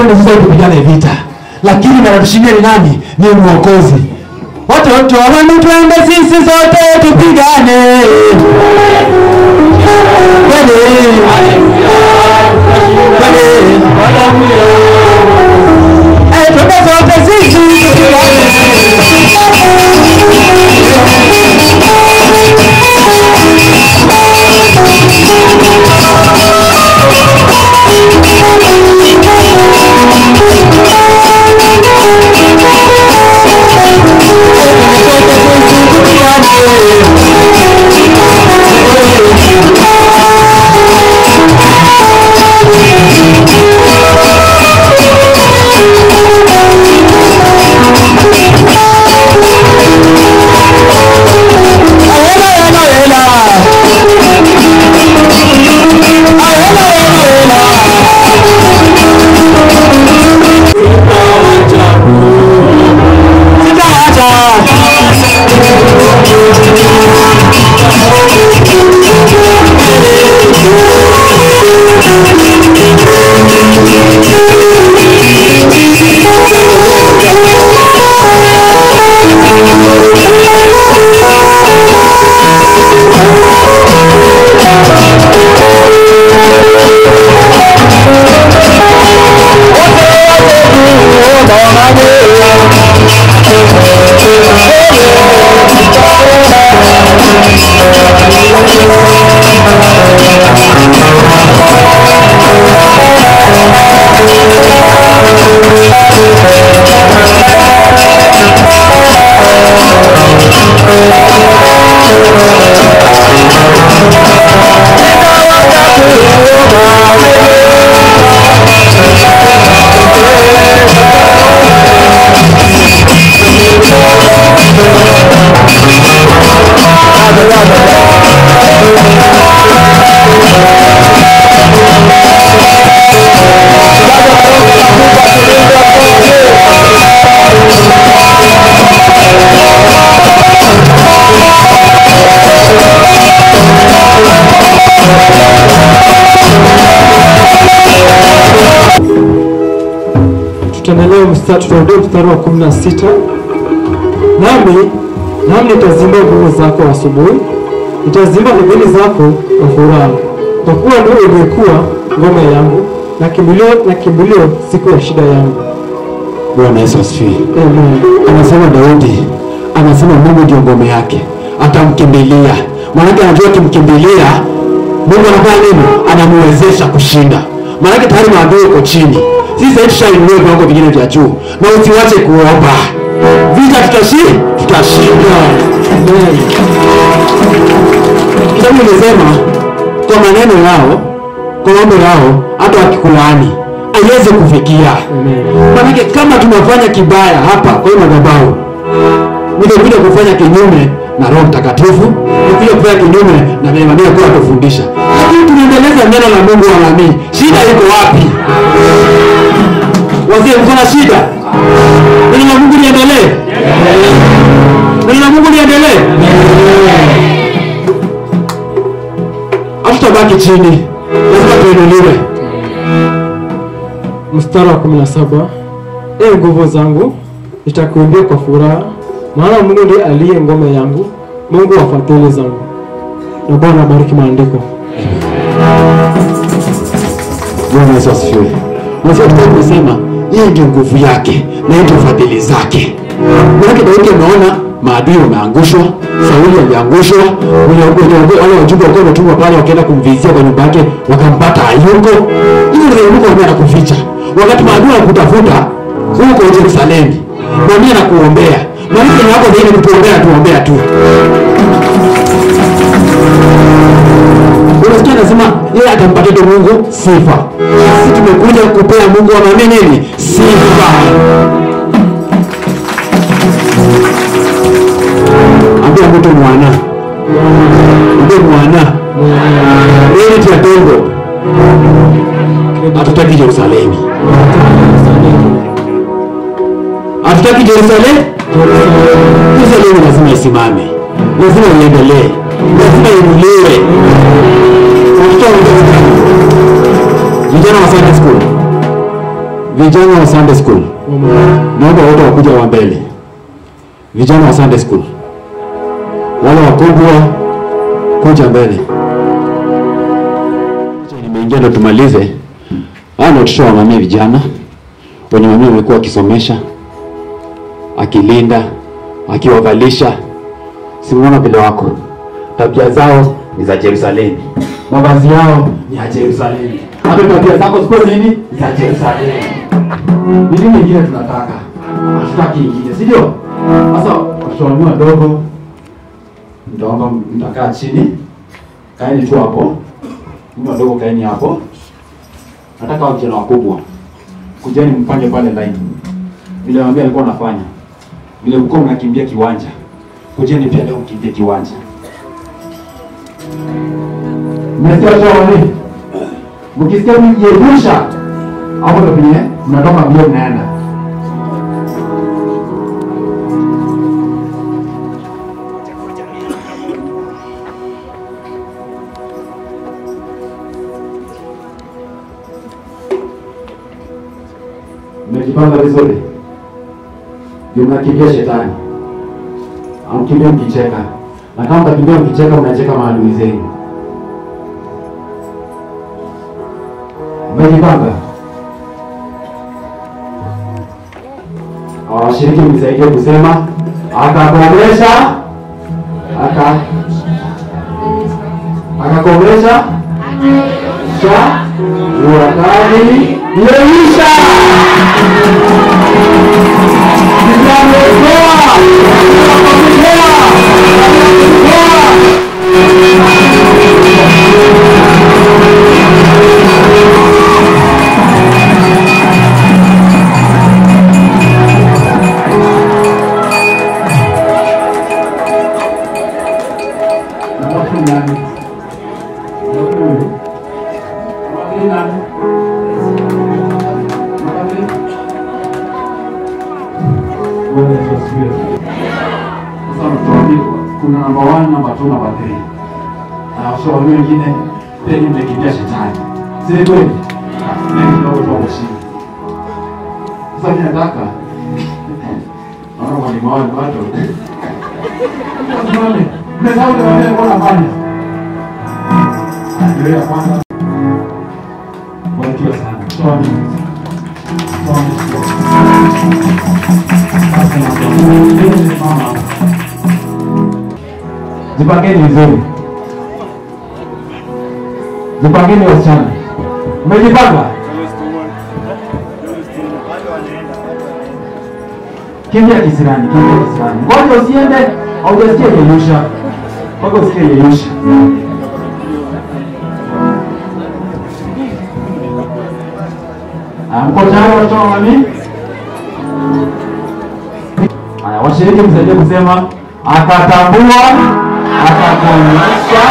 twende sasa tupigane vita. Lakini anatushindia ni nani? Ni Mwokozi. Watoto wa Mungu twende sisi sote tupigane. Tutarudia mstari wa 16. Nami nitazimba nguvu zako asubuhi, nitazimba fadhili zako kwa furaha, kwa kuwa ndio ulikuwa ngome yangu na kimbilio siku ya shida yangu. Bwana Yesu asifiwe. Amen. Anasema Daudi, anasema Mungu ndio ngome yake, atamkimbilia. Maana anajua akimkimbilia Mungu anafanya nini? Anamwezesha kushinda. Maana tayari maadui uko chini. Sisi tushainuliwa viwango vingine vya juu. Na usiwache kuomba. Vita tutashinda. Amen. Kitabu kimesema kwa maneno yao, kwa mambo yao, hata wakikulaani haiwezi kufikia. Amen. Maana kama tunafanya kibaya hapa kwa hiyo madhabahu, ndio kufanya kinyume na Roho Mtakatifu, ndio kufanya kinyume na neema kwa kutufundisha. Lakini tunaendeleza neno la Mungu wa nami. Shida iko wapi? Wazee mko na shida? Neno la Mungu liendelee. Neno la Mungu liendelee. Hatutabaki chini. Lazima tuinuliwe. Mstari wa 17. Nguvu zangu nitakuimbia kwa furaha, maana Mungu ndiye aliye ngome yangu, Mungu wa fadhili zangu. Na Bwana bariki maandiko. Bwana Yesu asifiwe. Mwanzo tunasema yeye ndio nguvu yake na ndio fadhili zake. Maana Daudi ameona maadui wameangushwa, Sauli aliangushwa, wale wajumbe walikuwa wametumwa pale wakaenda kumvizia kwa nyumba yake, wakampata hayuko. Hiyo ndio Mungu ameenda kuficha. Wakati maadui wanakutafuta huko Yerusalemu, mwambie na kuombea. Maana ni hapo ndio kutuombea, tuombea tu. Unasikia nasema yeye atampatia Mungu sifa. Sisi tumekuja kupea Mungu wa nini? Sifa. Ambia mtu mwana. Ambia mwana. Wewe tu atongo. Hatutaki Yerusalemu. Hatutaki Yerusalemu. Yerusalemu lazima isimame. Lazima iendelee. Lazima inuliwe. Vijana wa Sunday school. Vijana wa Sunday school, naomba wote wakuja wa mbele. Vijana wa Sunday school, wale wakubwa kuja mbele. Nimeingia ndo tumalize. Hao ndio watoto wa mami vijana wenye mami wamekuwa akisomesha, akilinda, akiwavalisha. Simuona vile wako. Tabia zao ni za Yerusalemu. Mavazi yao ni ya Yerusalemu. Hata tabia zako sio nini? Za Yerusalemu. Nini nyingine tunataka? Hatutaki nyingine, si ndio? Sasa watoto wadogo nitaomba mtakaa chini. Kaeni tu hapo. Mimi wadogo kaeni hapo. Nataka wao vijana wakubwa. Kujeni mpange pale line. Vile mwambie alikuwa anafanya. Vile mko mnakimbia kiwanja. Kujeni pia leo mkimbie kiwanja. Mmesikia wani? Mkisikia mjirusha hapo ndo penye mnatoka mbio mnaenda. Mmejipanga vizuri? Ndio mnakimbia shetani. Amkimbia mkicheka. Na kama mtakimbia mkicheka mnacheka maadui zenu. Mmejipanga? Washiriki mnisaidie kusema akakomesha akakomesha sha urakani Yeisha. Kuna namba 1, namba 2, namba 3. Na washauri wengine peni mmekimbia shetani. Si kweli? Mimi ndio watu wa mshindi. Sasa ninataka naona mwalimu wangu watu. Mimi mnasahau ndio wale wanafanya. Ndio ya kwanza. Barikiwa sana. Tony. Mama. Jipangeni vizuri. Jipangeni wasichana. Mmejipanga? Kimbia kisirani, kimbia kisirani. Ngoja usiende, haujasikia yeyusha. Mpaka usikie yeyusha. Mko tayari watoto wa mami? Haya, washiriki msaidie kusema akatambua, akakuonyesha,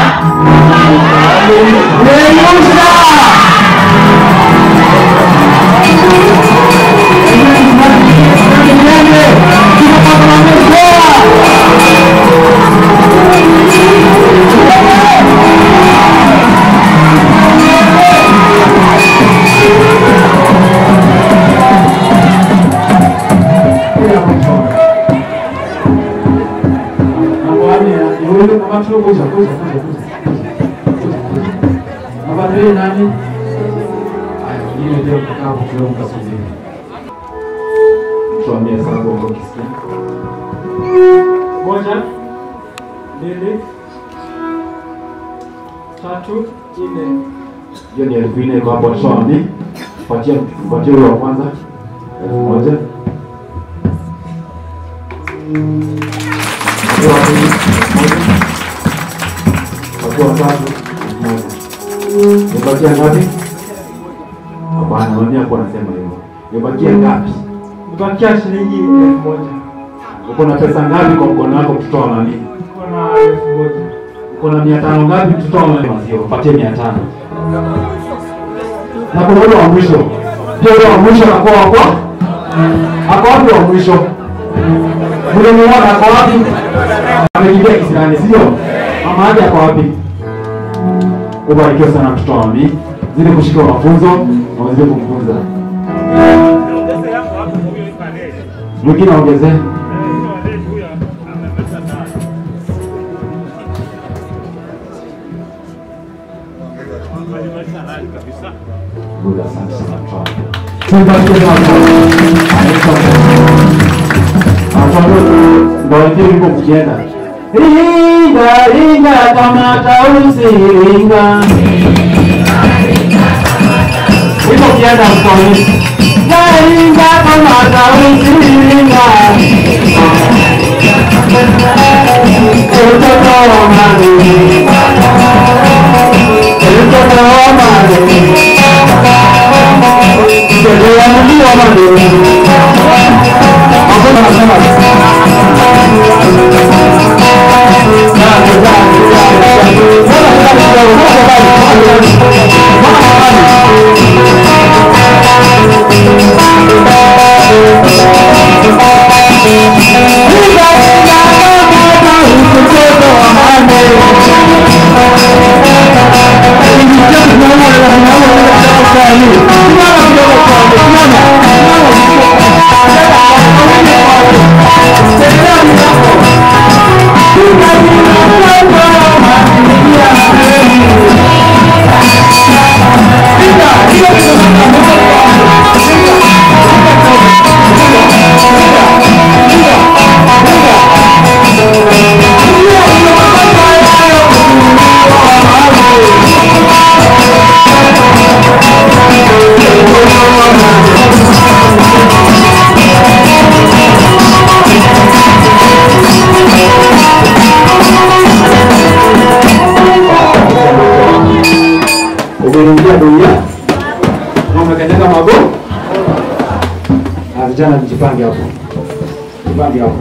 yeyusha. Mabadili nani? Haya, wengine ndio mtakao kuelewa mkasubiri. Tuambie sasa kwa kisikia. 1, 2, 3, 4. Hiyo ni 4,000 kwa hapo shwani. Patia yule wa kwanza 1,000. Kwa tatu nibakia ngapi? Hapana, mimi hapo nasema hivyo. Nibakia ngapi? Nibakia shilingi 1,000. Uko na pesa ngapi kwa mkono wako kutoa nani? Uko na 1,000. Uko na 500 ngapi kutoa nani? Sio, patie 500. Na kwa wale wa mwisho. Ndio wa mwisho anakuwa hapo. Hapo wapi wa mwisho? Mwenye mwana ako wapi? Amekimbia kisirani, sio? Mama yake ako wapi? Ubarikiwe sana mtoto wa mami. Zile kushika mafunzo na wazidi kumfunza. Mwingine ongezee. Buda asante sana. Ndio mkienda. Ringa kama tausi ringa. Wiko kienda mkoani. Ringa kama tausi ringa. Utoto wa mani. Utoto wa mani. Utoto wa mani. Hakuna nasema. Vijana mjipange hapo. Jipange hapo.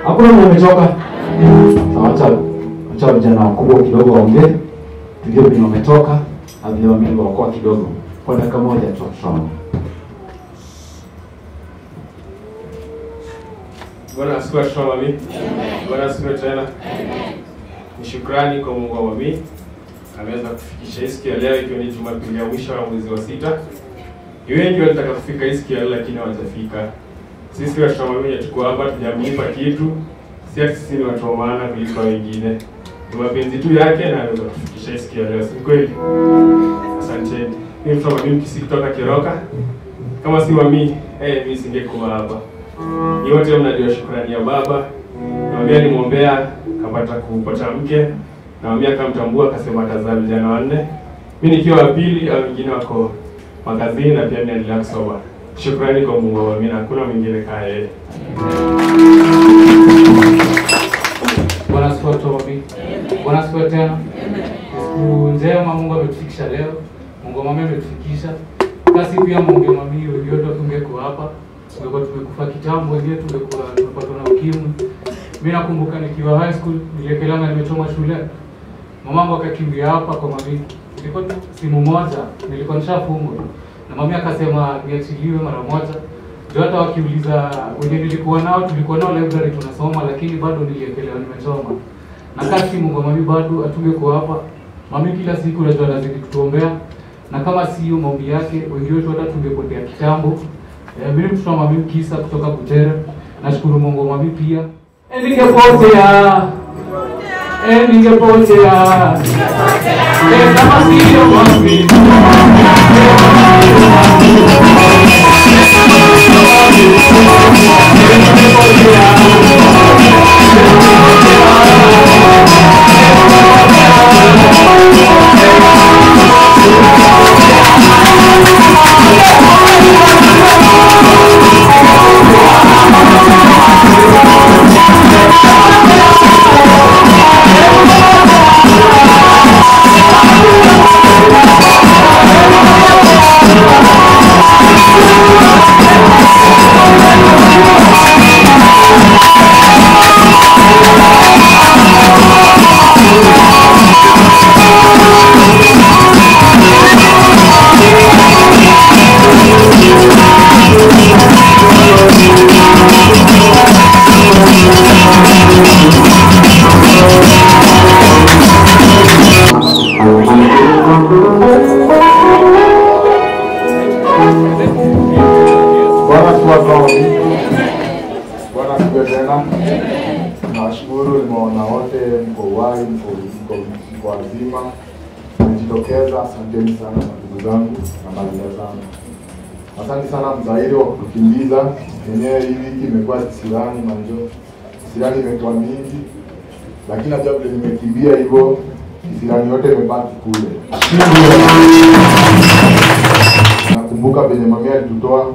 Hakuna mmechoka. Acha vijana wakubwa kidogo waongee. Tujue vile wametoka, na vile wameokoa kidogo. Kwa dakika moja tu tuone. Bwana asifiwe sana mimi. Bwana asifiwe tena. Ni shukrani kwa Mungu wa mimi. Ameweza kufikisha siku ya leo ikiwa ni Jumapili ya mwisho wa mwezi wa 6. Wengi walitaka kufika siku ya leo lakini hawajafika. Sisi watu wa mimi tuko hapa tujamlipa kitu. Sisi ni watu wa maana kuliko wengine. Ni mapenzi tu yake na anaweza kufikisha siku ya leo. Si kweli? Asante. Mimi mtu wa mimi kutoka Kiroka. Kama si wa mimi, mimi singekuwa hapa. Ni wote mnajua shukrani ya baba. Naambia nimuombea kapata kupata mke. Naambia kamtambua akasema atazaa vijana 4. Mimi nikiwa wa pili au wengine wako makazini na pia naendelea kusoma. Shukrani kwa Mungu wa mimi, hakuna mwingine kama yeye. Bwana asifiwe mimi. Bwana asifiwe tena. Siku njema Mungu ametufikisha leo. Mungu mama ametufikisha. Kasi pia Mungu mama yote tungeko hapa. Tulikuwa tumekufa kitambo, wengine tulikuwa tumepatwa na ukimwi. Mimi nakumbuka nikiwa high school, nilikelanga nimechoma shule. Mamangu akakimbia hapa kwa mami. Ilikuwa tu simu moja, nilikuwa nishafungwa. Na mami akasema niachiliwe mara moja. Ndio hata wakiuliza wenye tulikuwa nao library tunasoma, lakini bado niliekelewa nimechoma. Na kasi Mungu mami bado atungekuwa hapa. Mami kila siku anajua lazima kutuombea. Na kama sio maombi yake, wengine wetu hata tungepotea kitambo. Mimi mtoto wa mami Kisa kutoka Butere. Nashukuru Mungu mami pia. Ningepotea ningepotea kama sio mami. Bwana siku tena. Nashukuru nimeona wote mko uhai, mko wazima. Mmejitokeza, asanteni sana ndugu zangu na madada zangu. Asante sana mzairi wa kukimbiza. Yenyewe hii wiki imekuwa kisirani manjo. Kisirani imekuwa mingi. Lakini najua vile nimekimbia hivyo, kisirani yote imebaki kule. Nakumbuka venye mami alitutoa.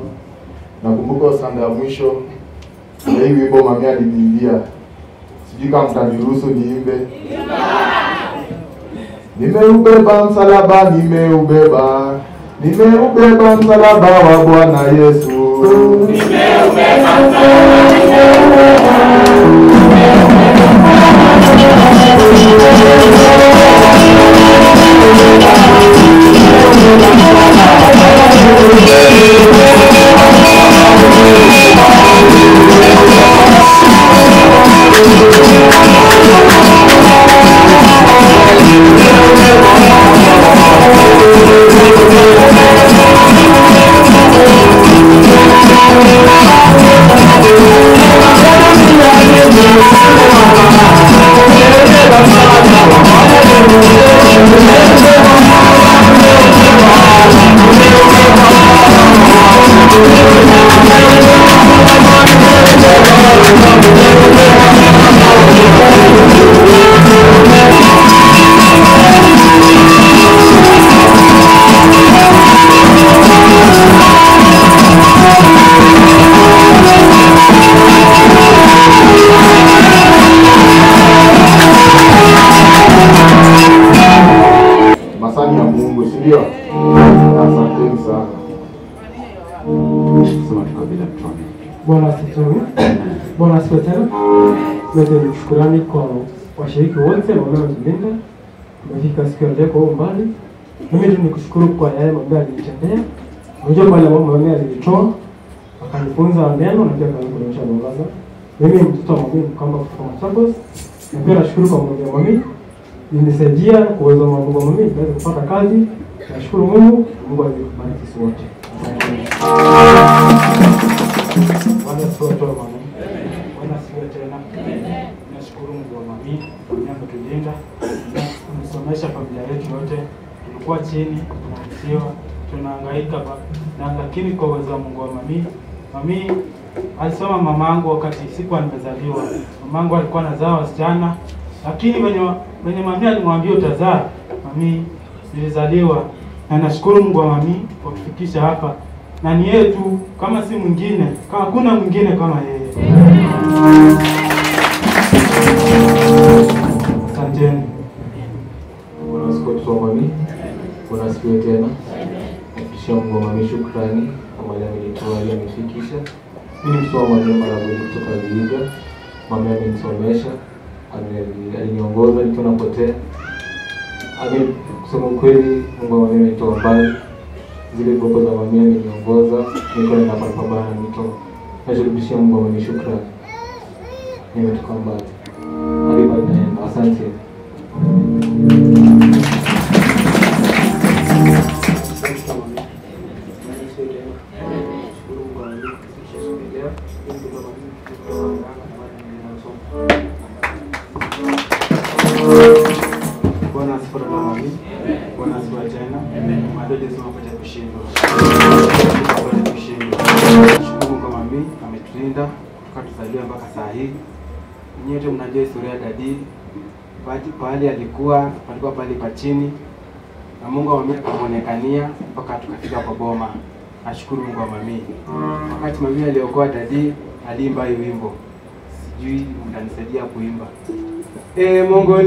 Nakumbuka sanda ya mwisho. Na hii wimbo mami aliniimbia. Sijui kama mtaniruhusu niimbe. Nimeubeba msalaba, nimeubeba. Nimeubeba msalaba wa Bwana Yesu. Nimeubeba msalaba, Bwana asifiwe tena. Ni shukrani kwa washiriki wote ambao wametulinda. Tumefika siku ya leo kwa umbali. Mimi tu nikushukuru kwa yale mambo aliyotendea. Unajua pale mambo alitoa akanifunza neno na pia akanionyesha mwangaza. Mimi mtoto wa mami kama kwa Machakos. Na pia nashukuru kwa Mungu wa mami. Nilisaidia kuweza Mungu wa mami niweze kupata kazi. Nashukuru Mungu, Mungu akubariki sote. Bwana asifiwe tena. Bwana asifiwe tena. Nashukuru Mungu wa mami kwa kutulinda. Tumesomesha familia yetu yote. Tulikuwa chini, tunahisiwa, tunahangaika na lakini kwa uwezo wa Mungu wa mami alisoma mamangu wakati sikuwa nimezaliwa. Mamangu alikuwa anazaa wasichana, lakini wenye mami alimwambia utazaa, mami nilizaliwa. Na nashukuru Mungu wa mami kwa kufikisha hapa. Na ni yeye tu, kama si mwingine, kama hakuna mwingine kama yeye. Asanteni. Bwana asifiwe mami. Bwana asifiwe tena. Nafikisha Mungu wa mami shukrani kwa wale walitoa aliyonifikisha. Mimi ni mtoto wa mami mara moja kutoka Vihiga. Mami amenisomesha, aliniongoza nikiwa napotea. Kusema ukweli, Mungu wa mami amenitoa mbali. Zile boko za mami ameniongoza, niko na pambana na mito. Najirudishia Mungu wa mami shukrani. Nimetoka mbali. Hadi baadaye. Asante. Bwana sifa kwa mami. Bwana sifa tena. Madede sema pata kushindwa. Pata kushindwa. Shukuru kwa mami ametulinda tukatusalia mpaka saa hii. Nyote mnajua historia ya dadi. Pahali alikuwa palikuwa pale pa chini. Na Mungu ameonekania mpaka tukafika kwa boma. Nashukuru Mungu wa mami. Wakati mami aliokoa dadi, aliimba hii wimbo. Sijui mtanisaidia kuimba. Mungu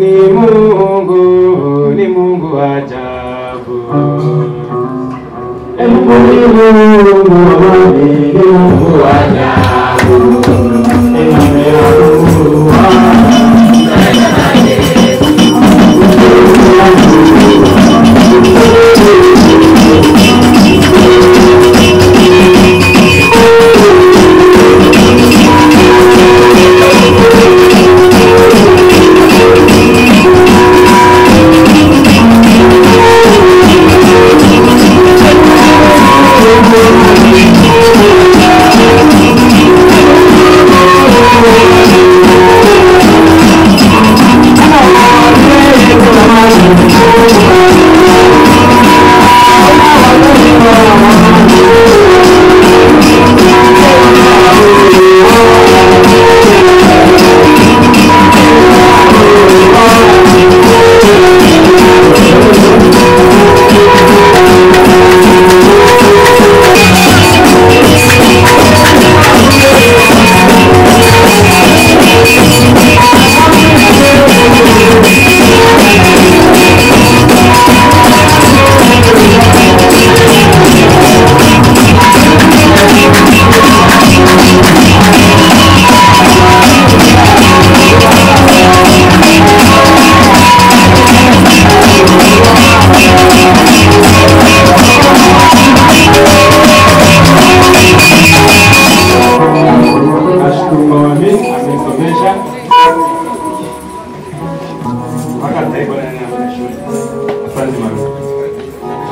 ni Mungu ajabu. Mungu ni Mungu ajabu.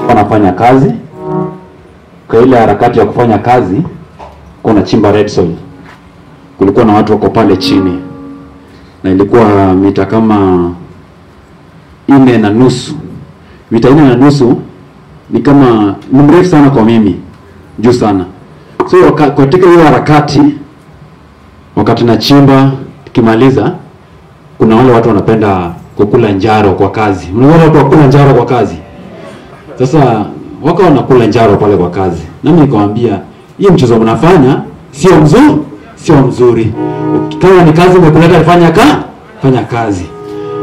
Wanafanya kazi kwa ile harakati ya kufanya kazi, kuna chimba red soil. Kulikuwa na watu wako pale chini, na ilikuwa mita kama 4.5. Mita 4.5 ni kama ni mrefu sana kwa mimi, juu sana. So katika hiyo harakati, wakati na chimba tukimaliza, kuna wale watu wanapenda kukula njaro kwa kazi. Unaona watu wakula njaro kwa kazi. Sasa waka wanakula njaro pale kwa kazi. Nami nikamwambia, hii mchezo mnafanya sio mzuri. Kama ni kazi imekuleta fanya kazi.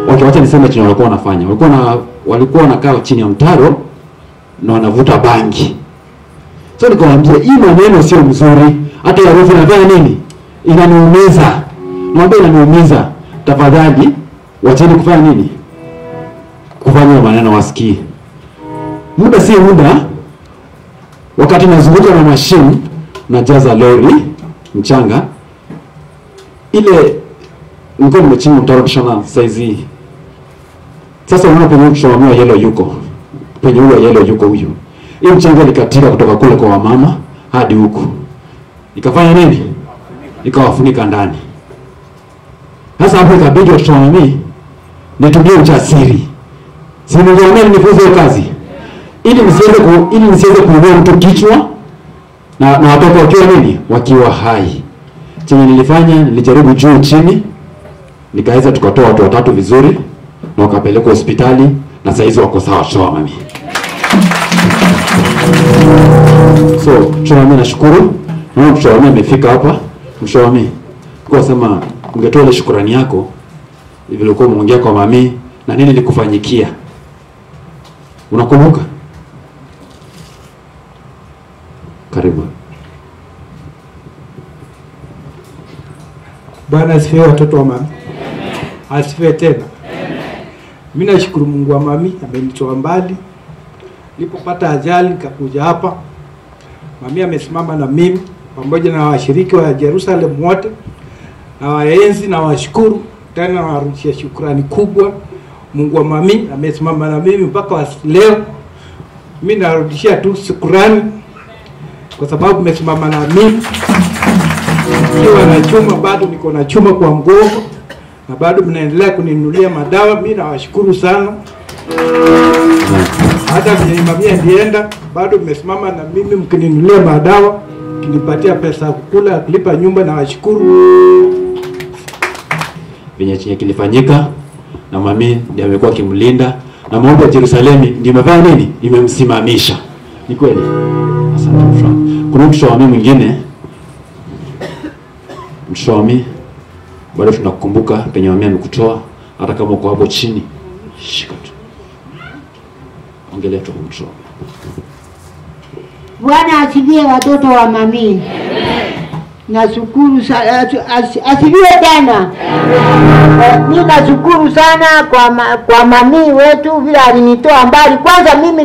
Okay, wacha niseme chenye walikuwa wanafanya. Walikuwa wanakaa chini ya mtaro na wanavuta bangi. So nikamwambia, hii maneno sio mzuri. Hata ya harufu inafanya nini? Inaniumiza. Naomba inaniumiza. Tafadhali wacheni kufanya nini? Kufanya maneno wasikii. Muda si muda, wakati nazunguka na machine na jaza lori mchanga, ile nilikuwa nimechimba mtaro kishana size. Sasa unaona penye kushawamia yellow yuko. Penye huyo yellow yuko huyo. Hii mchanga likatika kutoka kule kwa mama hadi huko. Ikafanya nini? Ikawafunika ndani. Sasa hapo ikabidi tutamami nitumie ujasiri. Si ningeamua nifunze hiyo kazi. Ili nisiweze kuumia mtu kichwa na watoto wakiwa nini? Wakiwa hai. Chenye nilifanya, nilijaribu juu chini, nikaweza tukatoa watu 3 vizuri na wakapelekwa hospitali na saizi wako sawa sawa mami. So, mshawami nashukuru. Naona mshawami amefika hapa. Mshawami, kwa sema ungetoa ile shukrani yako vile ulikuwa umeongea kwa mami na nini nilikufanyikia. Unakumbuka? Karibu. Bwana asifiwe watoto wa mami. Asifiwe tena. Mimi nashukuru Mungu wa mami amenitoa mbali. Nilipopata ajali nikakuja hapa. Mami amesimama na mimi pamoja na washiriki wa Jerusalem wote. Na waenzi na washukuru tena na warudishia shukrani kubwa. Mungu wa mami amesimama na mimi mpaka leo. Mimi narudishia tu shukrani kwa sababu amesimama na mimi. Nikiwa na chuma bado niko na chuma kwa mgongo na bado mnaendelea kuninunulia madawa. Mimi nawashukuru sana. Hata vile mami alienda bado mmesimama na mimi mkininulia madawa, mkinipatia pesa kukula, kulipa nyumba, na washukuru. Venye chenye kilifanyika na mami ndiye amekuwa kimlinda, na maombi ya Yerusalemu ndio imefanya nini? Imemsimamisha. Ni kweli? Asante mtoto. Kuna mtoto wa mimi mwingine. Mtoto wa mimi bado tunakukumbuka penye mami amekutoa, hata kama uko hapo chini. Shika tu. Ongelea tu mtoto. Bwana asifiwe watoto wa mami. Nashukuru sana, asifiwe tena. Mimi nashukuru sana kwa mami wetu vile alinitoa mbali. Kwanza mimi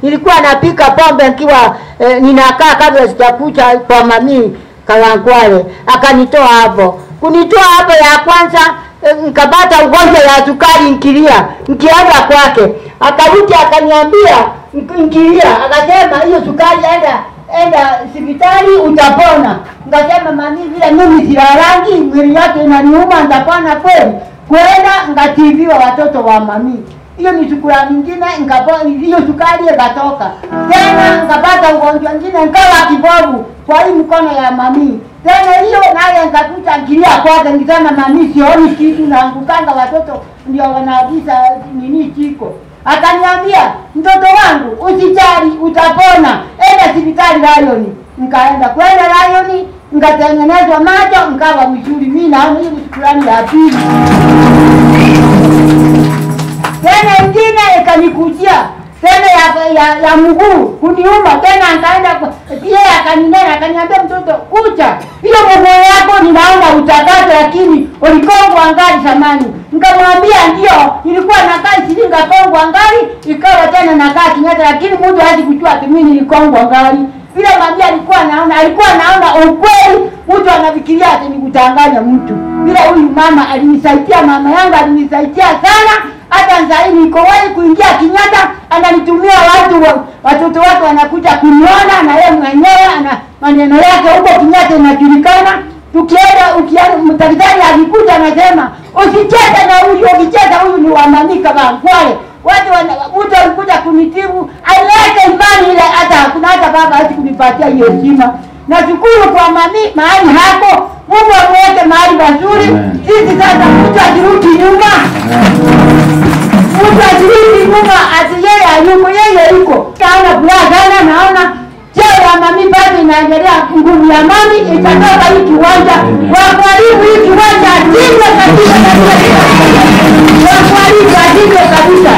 nilikuwa napika pombe nikiwa ninakaa kabla sijakuja kwa mami Kalangwale. Akanitoa hapo. Kunitoa hapo ya kwanza nikapata ugonjwa ya sukari nikienda kwake. Akarudi akaniambia nikilia, akasema hiyo sukari enda hospitali utapona. Ngasema mami vile mimi silarangi, mwili yake inaniuma, nitapona kweli? Kwenda ngatibiwa watoto wa mami. Hiyo ni shukrani nyingine, hiyo sukari ikatoka. Tena ngapata ugonjwa mwingine nikawa kibovu kwa hii mkono ya mami. Tena hiyo naye nikakuta ngilia kwake, nikisema mami sioni kitu, na ngukanga watoto ndio wanaagiza nini chiko. Akaniambia mtoto wangu usijali utapona, enda hospitali Lion. Nikaenda kwenda Lion, nikatengenezwa macho, nikawa mzuri. Mimi naona hiyo shukrani ya pili. Tena ingine ikanikujia tena ya mguu kuniuma, tena nikaenda yeye akaninena, akaniambia mtoto kucha, hiyo mguu yako ninaona utakata, lakini ulikongwa ngali zamani. Nikamwambia ndio, nilikuwa nakaa shilinga kongwa ngali, ikawa tena nakaa Kinyata, lakini mtu hadi kujua mimi nilikongwa ngali. Bila mami alikuwa naona ukweli, mtu anafikiria ati nikutanganya mtu. Bila huyu mama alinisaidia, mama yangu alinisaidia sana. Hata sasa niko wapi kuingia Kinyata, ananitumia watoto wake wanakuja kuniona, na yeye mwenyewe ana maneno yake huko Kinyata inajulikana. Tukienda daktari alikuja anasema usicheze na huyu, ukicheza huyu ni wa mami Kalangwale. Mtu alikuja kunitibu, alileta imani ile, hata baba hati kunipatia hiyo heshima. Nashukuru kwa mami mahali hapo, Mungu amweke mahali pazuri. Sisi sasa mtu ajirudi nyuma. Mtu ajirudi nyuma, asiyeye ayuko, yeye yuko. Kaona bulagana, naona cheo ya mami bado inaendelea, nguvu ya mami itatoka hii kiwanja. Wakwaribu hii kiwanja atinge kabisa. Wakwaribu atinge kabisa.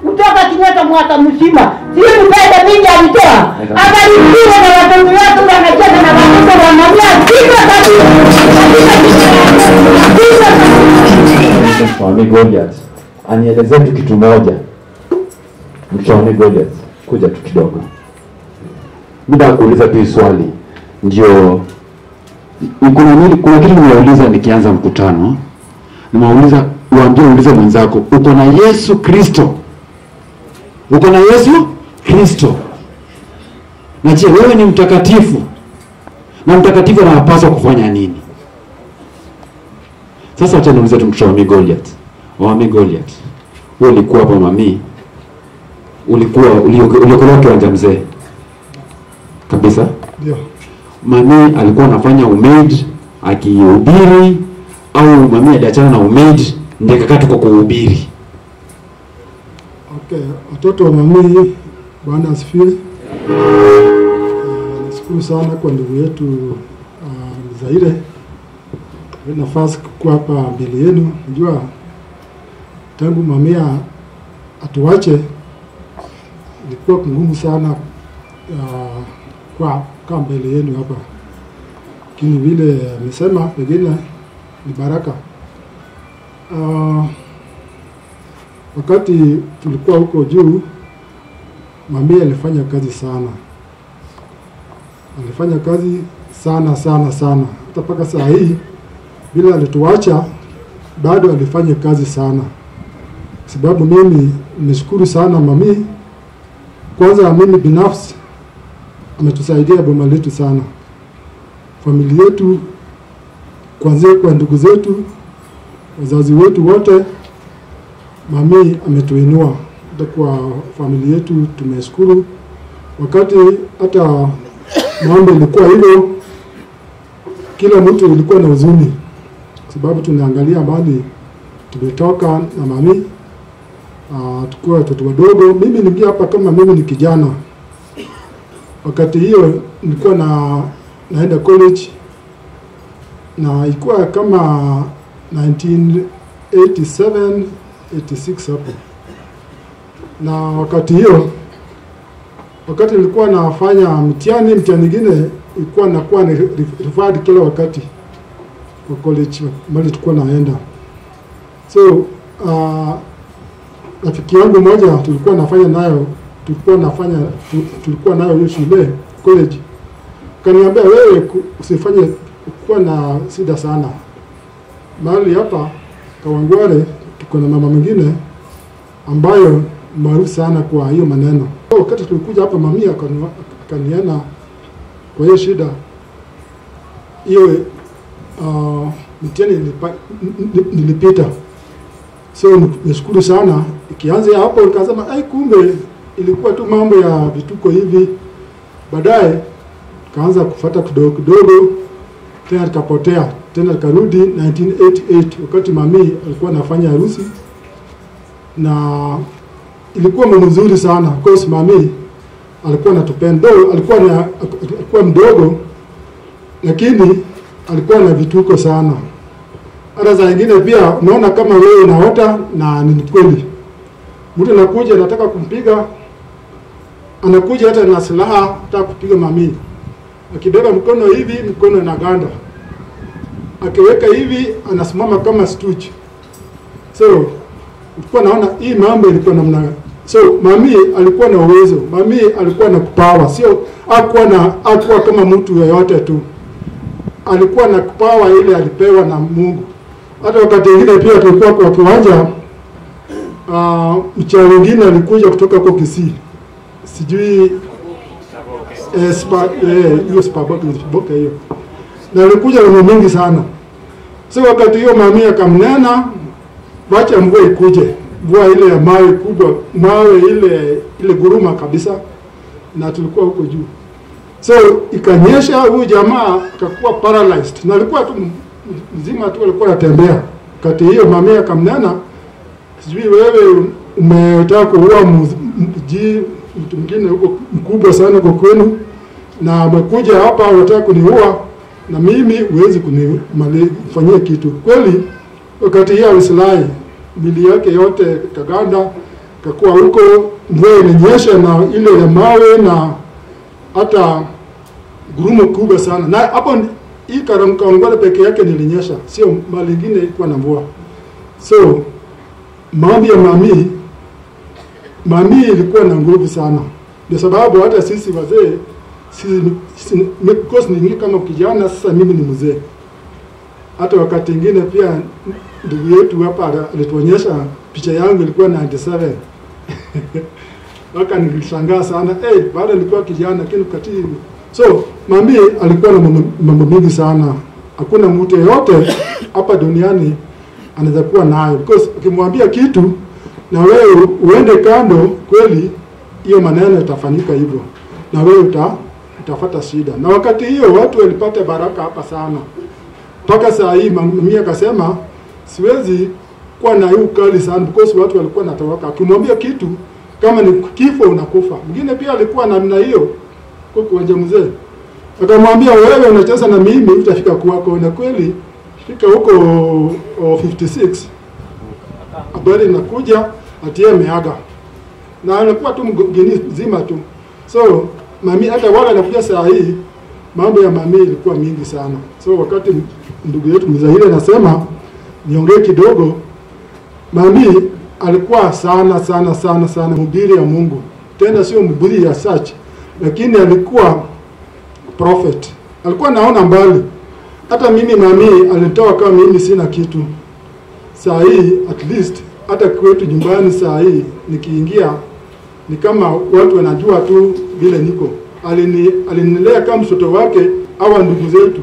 Kutoka Kinyata mwaka mzima. Siku pesa mingi alitoa. Akalipiwa na watoto wake wanacheza na watoto wa mami atinge kabisa. Mtwami Goliath anielezea tu kitu moja. Mtwami Goliath, kuja tu kidogo. Muda kuuliza tu swali. Ndio kuna kitu nimeuliza nikianza mkutano. Nimeuliza uulize mwenzako, uko na Yesu Kristo? Uko na Yesu Kristo? Na je, wewe ni mtakatifu? Na mtakatifu anapaswa kufanya nini? Sasa acha niulize tu Mtwami Goliath. Mami Goliath, wewe ulikuwa hapo mami? Ulikuwa kiwanja mzee kabisa? Ndio. Mami alikuwa anafanya umaid akihubiri, au mami aliachana na umaid ndio kakati kwa kuhubiri? Okay, watoto wa mami, Bwana asifiwe. Nashukuru sana kwa ndugu yetu Zaire. Kwa nafasi kuwa hapa mbele yenu. Unajua tangu mamia atuache ilikuwa ngumu sana kwa mbele yenu hapa. Lakini vile amesema pengine ni baraka. Wakati tulikuwa huko juu, mami alifanya kazi sana. Alifanya kazi sana. Hata mpaka saa hii bila alituacha bado alifanya kazi sana. Sababu mimi nimeshukuru sana mami. Kwanza mimi binafsi ametusaidia boma letu sana. Familia yetu, kuanzia kwa ndugu zetu, wazazi wetu wote mami ametuinua hata kwa familia yetu. Tumeshukuru. Wakati hata mambo ilikuwa hivyo, kila mtu ilikuwa na huzuni, sababu tunaangalia mbali tumetoka na mami. Tukua watoto wadogo. Mimi ningia hapa kama mimi ni kijana. Wakati hiyo nilikuwa naenda college, na ilikuwa kama 1987 86 hapo. Na wakati hiyo, wakati nilikuwa nafanya mtihani nyingine, ilikuwa nakuwa ni referred kila wakati kwa college mali tulikuwa naenda. So rafiki yangu moja tulikuwa nayo hiyo shule college, kaniambia, wewe usifanye kuwa na shida sana, mahali hapa Kawangware tuko na mama mwingine ambayo maarufu sana kwa hiyo maneno. So, wakati tulikuja hapa mami akaniona kwa hiyo shida hiyo, mtihani nilipita. So nishukuru sana. Ikianza hapo nikasema kumbe ilikuwa tu mambo ya vituko hivi. Baadaye kaanza kufuata kidogo kidogo, tena nikapotea, tena nikarudi 1988 wakati mami alikuwa anafanya harusi, na ilikuwa mzuri sana because mami alikuwa anatupenda. Alikuwa mdogo, lakini alikuwa na vituko sana. Hata za nyingine pia unaona kama wewe unaota na ni kweli. Mtu anakuja anataka kumpiga, anakuja hata na silaha anataka kupiga mami. Akibeba mkono hivi, mkono inaganda. Akiweka hivi, anasimama kama stooge. So, ulikuwa naona hii mambo ilikuwa namna. So, mami alikuwa na uwezo. Mami alikuwa na kupawa. Sio hakuwa kama mtu yeyote tu. Alikuwa na kupawa ile alipewa na Mungu. Hata wakati mwingine pia tulikuwa kwa kiwanja, mchawi mwingine alikuja kutoka kwa Kisii. Sijui hiyo spaboka hiyo. Na alikuja na mingi sana. So wakati hiyo mami akamnena, wacha mvua ikuje. Mvua ile ya mawe kubwa, mawe ile guruma kabisa, na tulikuwa huko juu. So ikanyesha, huyu jamaa akakuwa paralyzed. Na alikuwa tu mzima tu, alikuwa anatembea. Wakati hiyo mami akamnena, sijui wewe umetaka kuua mtu mwingine huko mkubwa sana kwa kwenu, na umekuja hapa unataka kuniua, na mimi huwezi kunifanyia kitu. Kweli wakati hiyo alisilai, mili yake yote kaganda, kakuwa huko, mvua ilinyesha na ile ya mawe na hata gurumo kubwa sana. Na hapo hii Kawangware peke yake nilinyesha, sio mali nyingine ilikuwa na mvua. So mambo ya mami ilikuwa na nguvu sana. Ndio sababu hata sisi wazee, because ni kama kijana, sasa mimi ni mzee. Hata wakati mwingine pia ndugu yetu hapa alituonyesha picha yangu ilikuwa 97. Waka nilishangaa sana. Baada nilikuwa kijana lakini katili. So mami alikuwa na mambo mengi sana. Hakuna mtu yeyote hapa duniani anaweza kuwa nayo, because ukimwambia kitu na wewe uende kando, kweli hiyo maneno itafanyika hivyo, na wewe utafuata shida. Na wakati hiyo watu walipata baraka hapa sana. Mpaka saa hii mimi akasema siwezi kuwa na hiyo kali sana, because watu walikuwa natoroka. Ukimwambia kitu kama ni kifo unakufa. Mwingine pia alikuwa namna hiyo kwa kuwanja mzee. Akamwambia wewe unacheza na mimi utafika kwako, na kweli fika huko 56. Habari inakuja atie ameaga. Na anakuwa tu mgeni zima tu. So mami hata wala anakuja saa hii, mambo ya mami ilikuwa mingi sana. So wakati ndugu yetu Mzahiri anasema niongee kidogo, mami alikuwa sana mhubiri ya Mungu. Tena sio mhubiri ya search, lakini alikuwa prophet. Alikuwa naona mbali. Hata mimi mami alitoa kama mimi sina kitu. Saa hii at least hata kwetu nyumbani saa hii nikiingia ni kama watu wanajua tu vile niko. Alinilea kama mtoto wake au ndugu zetu.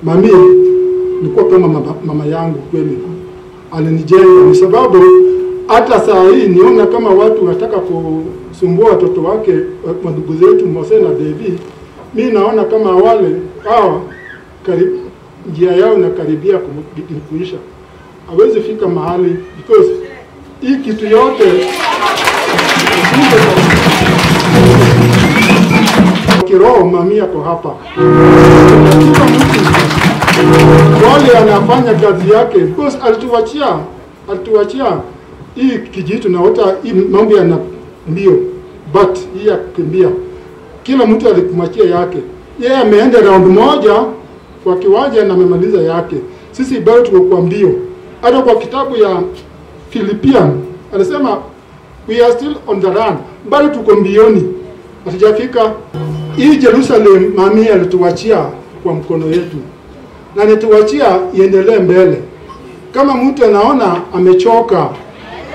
Mami nilikuwa kama mama yangu kweli. Alinijenga ni sababu hata saa hii niona kama watu wataka kusumbua watoto wake, ndugu zetu Mose na David. Mimi naona kama wale hawa njia yao inakaribia kuisha, hawezi fika mahali because hii kitu yote kiroho mami yako hapa. Wale anafanya kazi yake because alituachia hii kijitu na wata hii mambo ya mbio, but hii ya kukimbia kila mtu alikumachia yake. Yeye ameenda round moja kwa kiwanja na amemaliza yake. Sisi bado tuko kwa mbio. Hata kwa kitabu ya Philippians anasema we are still on the run. Bado tuko mbioni. Hatujafika. Hii Jerusalem mami alituachia kwa mkono yetu. Na nituachia iendelee mbele. Kama mtu anaona amechoka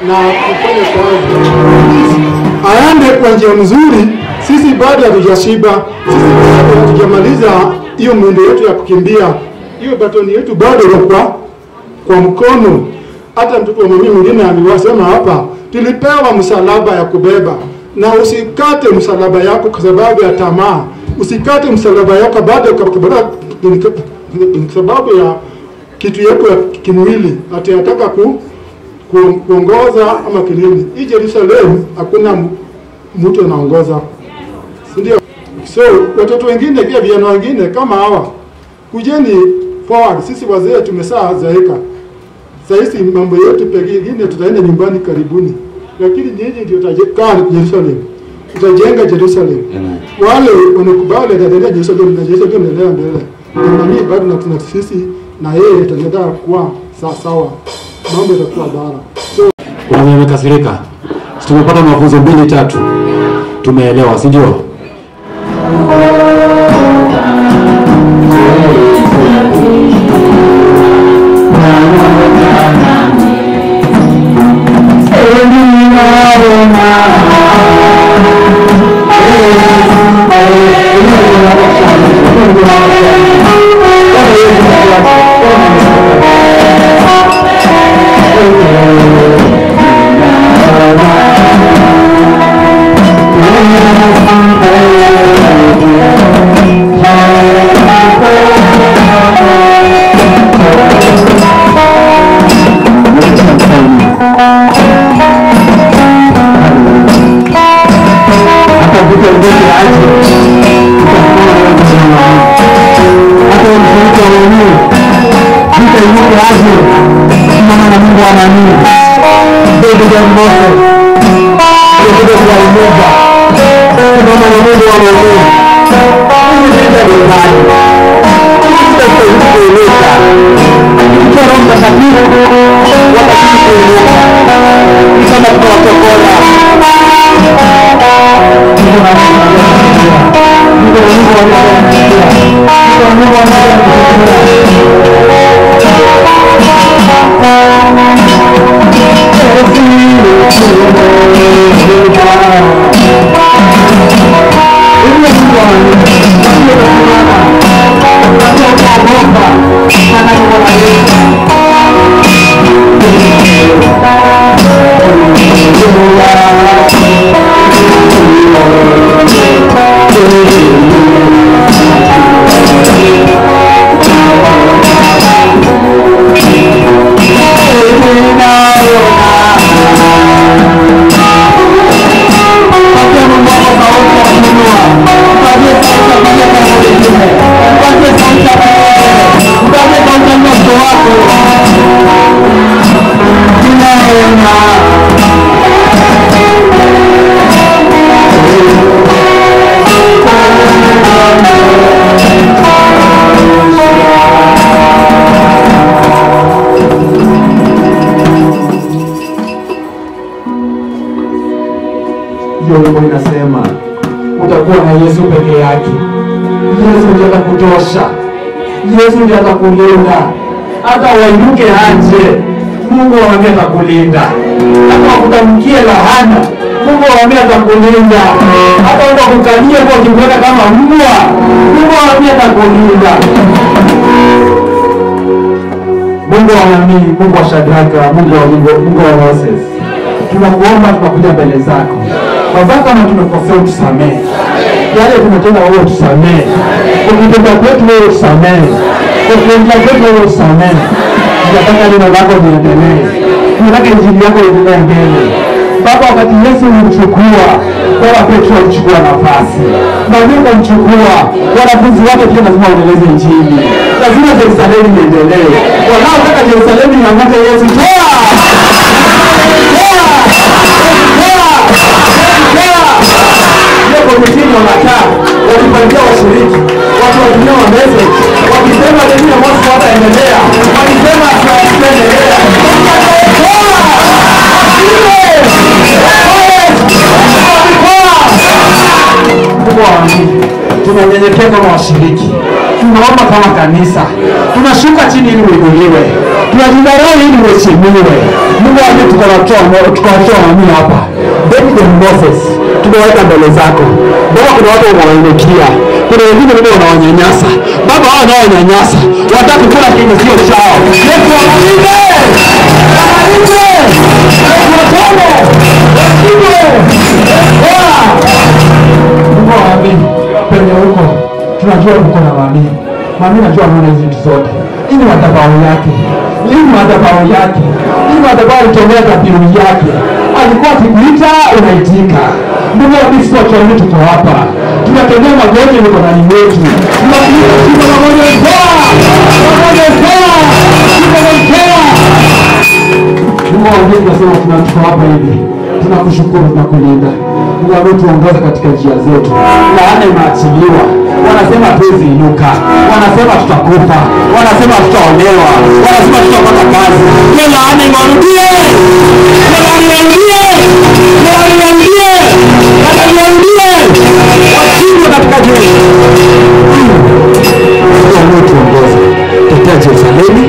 na kufanya kazi, aende kwa njia nzuri. Sisi bado hatujashiba. Sisi bado hatujamaliza hiyo mwendo yetu ya kukimbia. Hiyo batoni yetu bado kwa mkono. Hata mtoto wa mami mwingine aliwasema hapa, tulipewa msalaba ya kubeba. Na usikate msalaba yako kwa sababu ya tamaa. Usikate msalaba yako bado kwa sababu ya kitu yako ya kimwili. Ati anataka kuongoza ama kinini. Hii Jerusalem hakuna mtu anaongoza. Ndio. So watoto wengine pia vijana wengine kama hawa, kujeni forward. Sisi wazee tumesazaeka. Sasa mambo yetu pengine tutaenda nyumbani karibuni. Lakini nyinyi ndio utakaa Jerusalem. Utajenga Jerusalem. Wale wanakubali ataendelea Jerusalem na Jerusalem inaendelea mbele. Na mimi bado na sisi na yeye tutaendelea kuwa sawa. Mambo yatakuwa bara. So umekasirika. Tumepata mafunzo 2-3. Tumeelewa, si ndio? Inasema utakuwa na Yesu peke yake. Yesu ndiye atakutosha. Yesu ndiye atakulinda. Hata wainuke aje, Mungu awambia atakulinda. Hata wakutamkie lahana, Mungu awambia atakulinda. Hata wenda kukalia kwa kimweka kama mbwa, Mungu awambia atakulinda. Mungu wa Amini, Mungu wa Shadraka, Mungu wa Moses. tunakuomba, tunakuja mbele zako Baba, kama tumekosea utusamehe, yale tumetenda wewe utusamehe, ukitenda kwetu wewe utusamehe, ukiingia kwetu wewe utusamehe. Tunataka neno lako liendelee, tunataka injili yako iendelee mbele Baba. Wakati Yesu ulimchukua Baba, Petro alichukua nafasi na wewe ukamchukua, wanafunzi wake pia lazima waendeleze injili, lazima Yerusalemu iendelee. Wanaotaka Yerusalemu ianguke, Yesu toa komitiini wanakaa wakipangia washiriki, watu watumia wa message, wakisema dini ya Mosi wataendelea, wakisema tuendelea. Tunanyenyekea kama washiriki, tunaomba kama kanisa, tunashuka chini ili uinuliwe, tunajidharau ili uheshimiwe. Mungu wangu, tukawatoa mami hapa David and Moses, tumeweka mbele zako Baba. Kuna watu wanawainukia, kuna wengine Baba wanawanyanyasa Baba, hao wanaonyanyasa wataka kula kitu sio chao. Yesu amalinde, amalinde, watone Mungu wangu, penye huko tunajua uko na mami. Mami najua anaona hizi vitu zote. Hii ni madhabahu yake, hii ni madhabahu yake, hii ni madhabahu alitendea dhabihu yake. Alikuwa akikuita unaitika. Mungu wangu, sisi watu wote tuko hapa, tunatendea magonjwa niko ndani yetu, tunakuita shida magonjwa toa, magonjwa toa, shida toa. Mungu wangu, tunasema tunatuko hapa hivi, tunakushukuru, tunakulinda. Mungu wangu, tuongoze katika njia zetu. Laana imeachiliwa, wanasema hatuwezi inuka, wanasema tutakufa, wanasema tutaolewa, wanasema tutapata kazi. Hiyo laana iwarudie, washindwe katika jina. Mungu tuongoze, tetea Yerusalemu,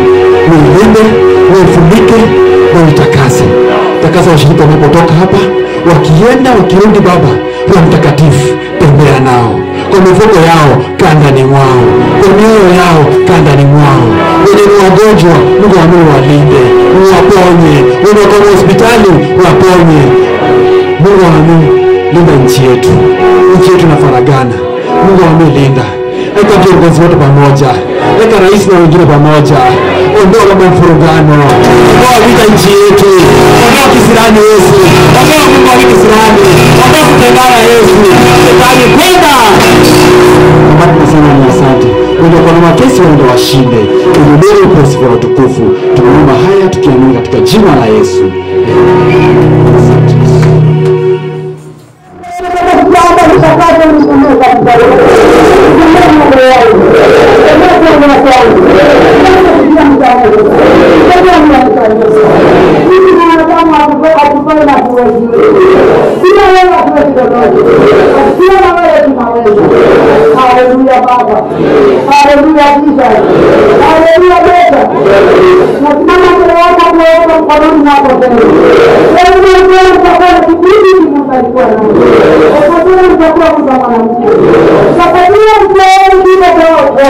uilinde, uifunike na uitakase. Takasa washirika wanapotoka hapa, wakienda wakirudi Baba, Roho Mtakatifu tembea nao, kwa mifuko yao kaa ndani mwao, kwa mioyo yao kaa ndani mwao. Wenye ni wagonjwa Mungu wangu walinde, waponye. Wenye wako hospitali waponye. Mungu wangu, linda nchi yetu, nchi yetu inafaragana. Mungu wangu, linda, weka viongozi wote pamoja, weka rais na wengine pamoja. Ondoa kama mfurugano, ondoa vita nchi yetu, ondoa kisirani Yesu, ondoa Mungu wa kisirani, ondoa kutengana Yesu, shetani kwenda. Baba, tunasema ni asante. Wende kwa nama kesi wende washinde, ulimbele uposi kwa utukufu. Tunaomba haya tukiamini katika jina la Yesu. Asante. Haleluya Baba, haleluya Jesus, haleluya Baba. Nasimama mbele yako kuomba mkononi mwako tena. Wewe ndiye utakuwa kipindi kimebarikiwa na Mungu. Wewe utakuwa kwa mwanamke. Safari ya mtoto ndio kwa.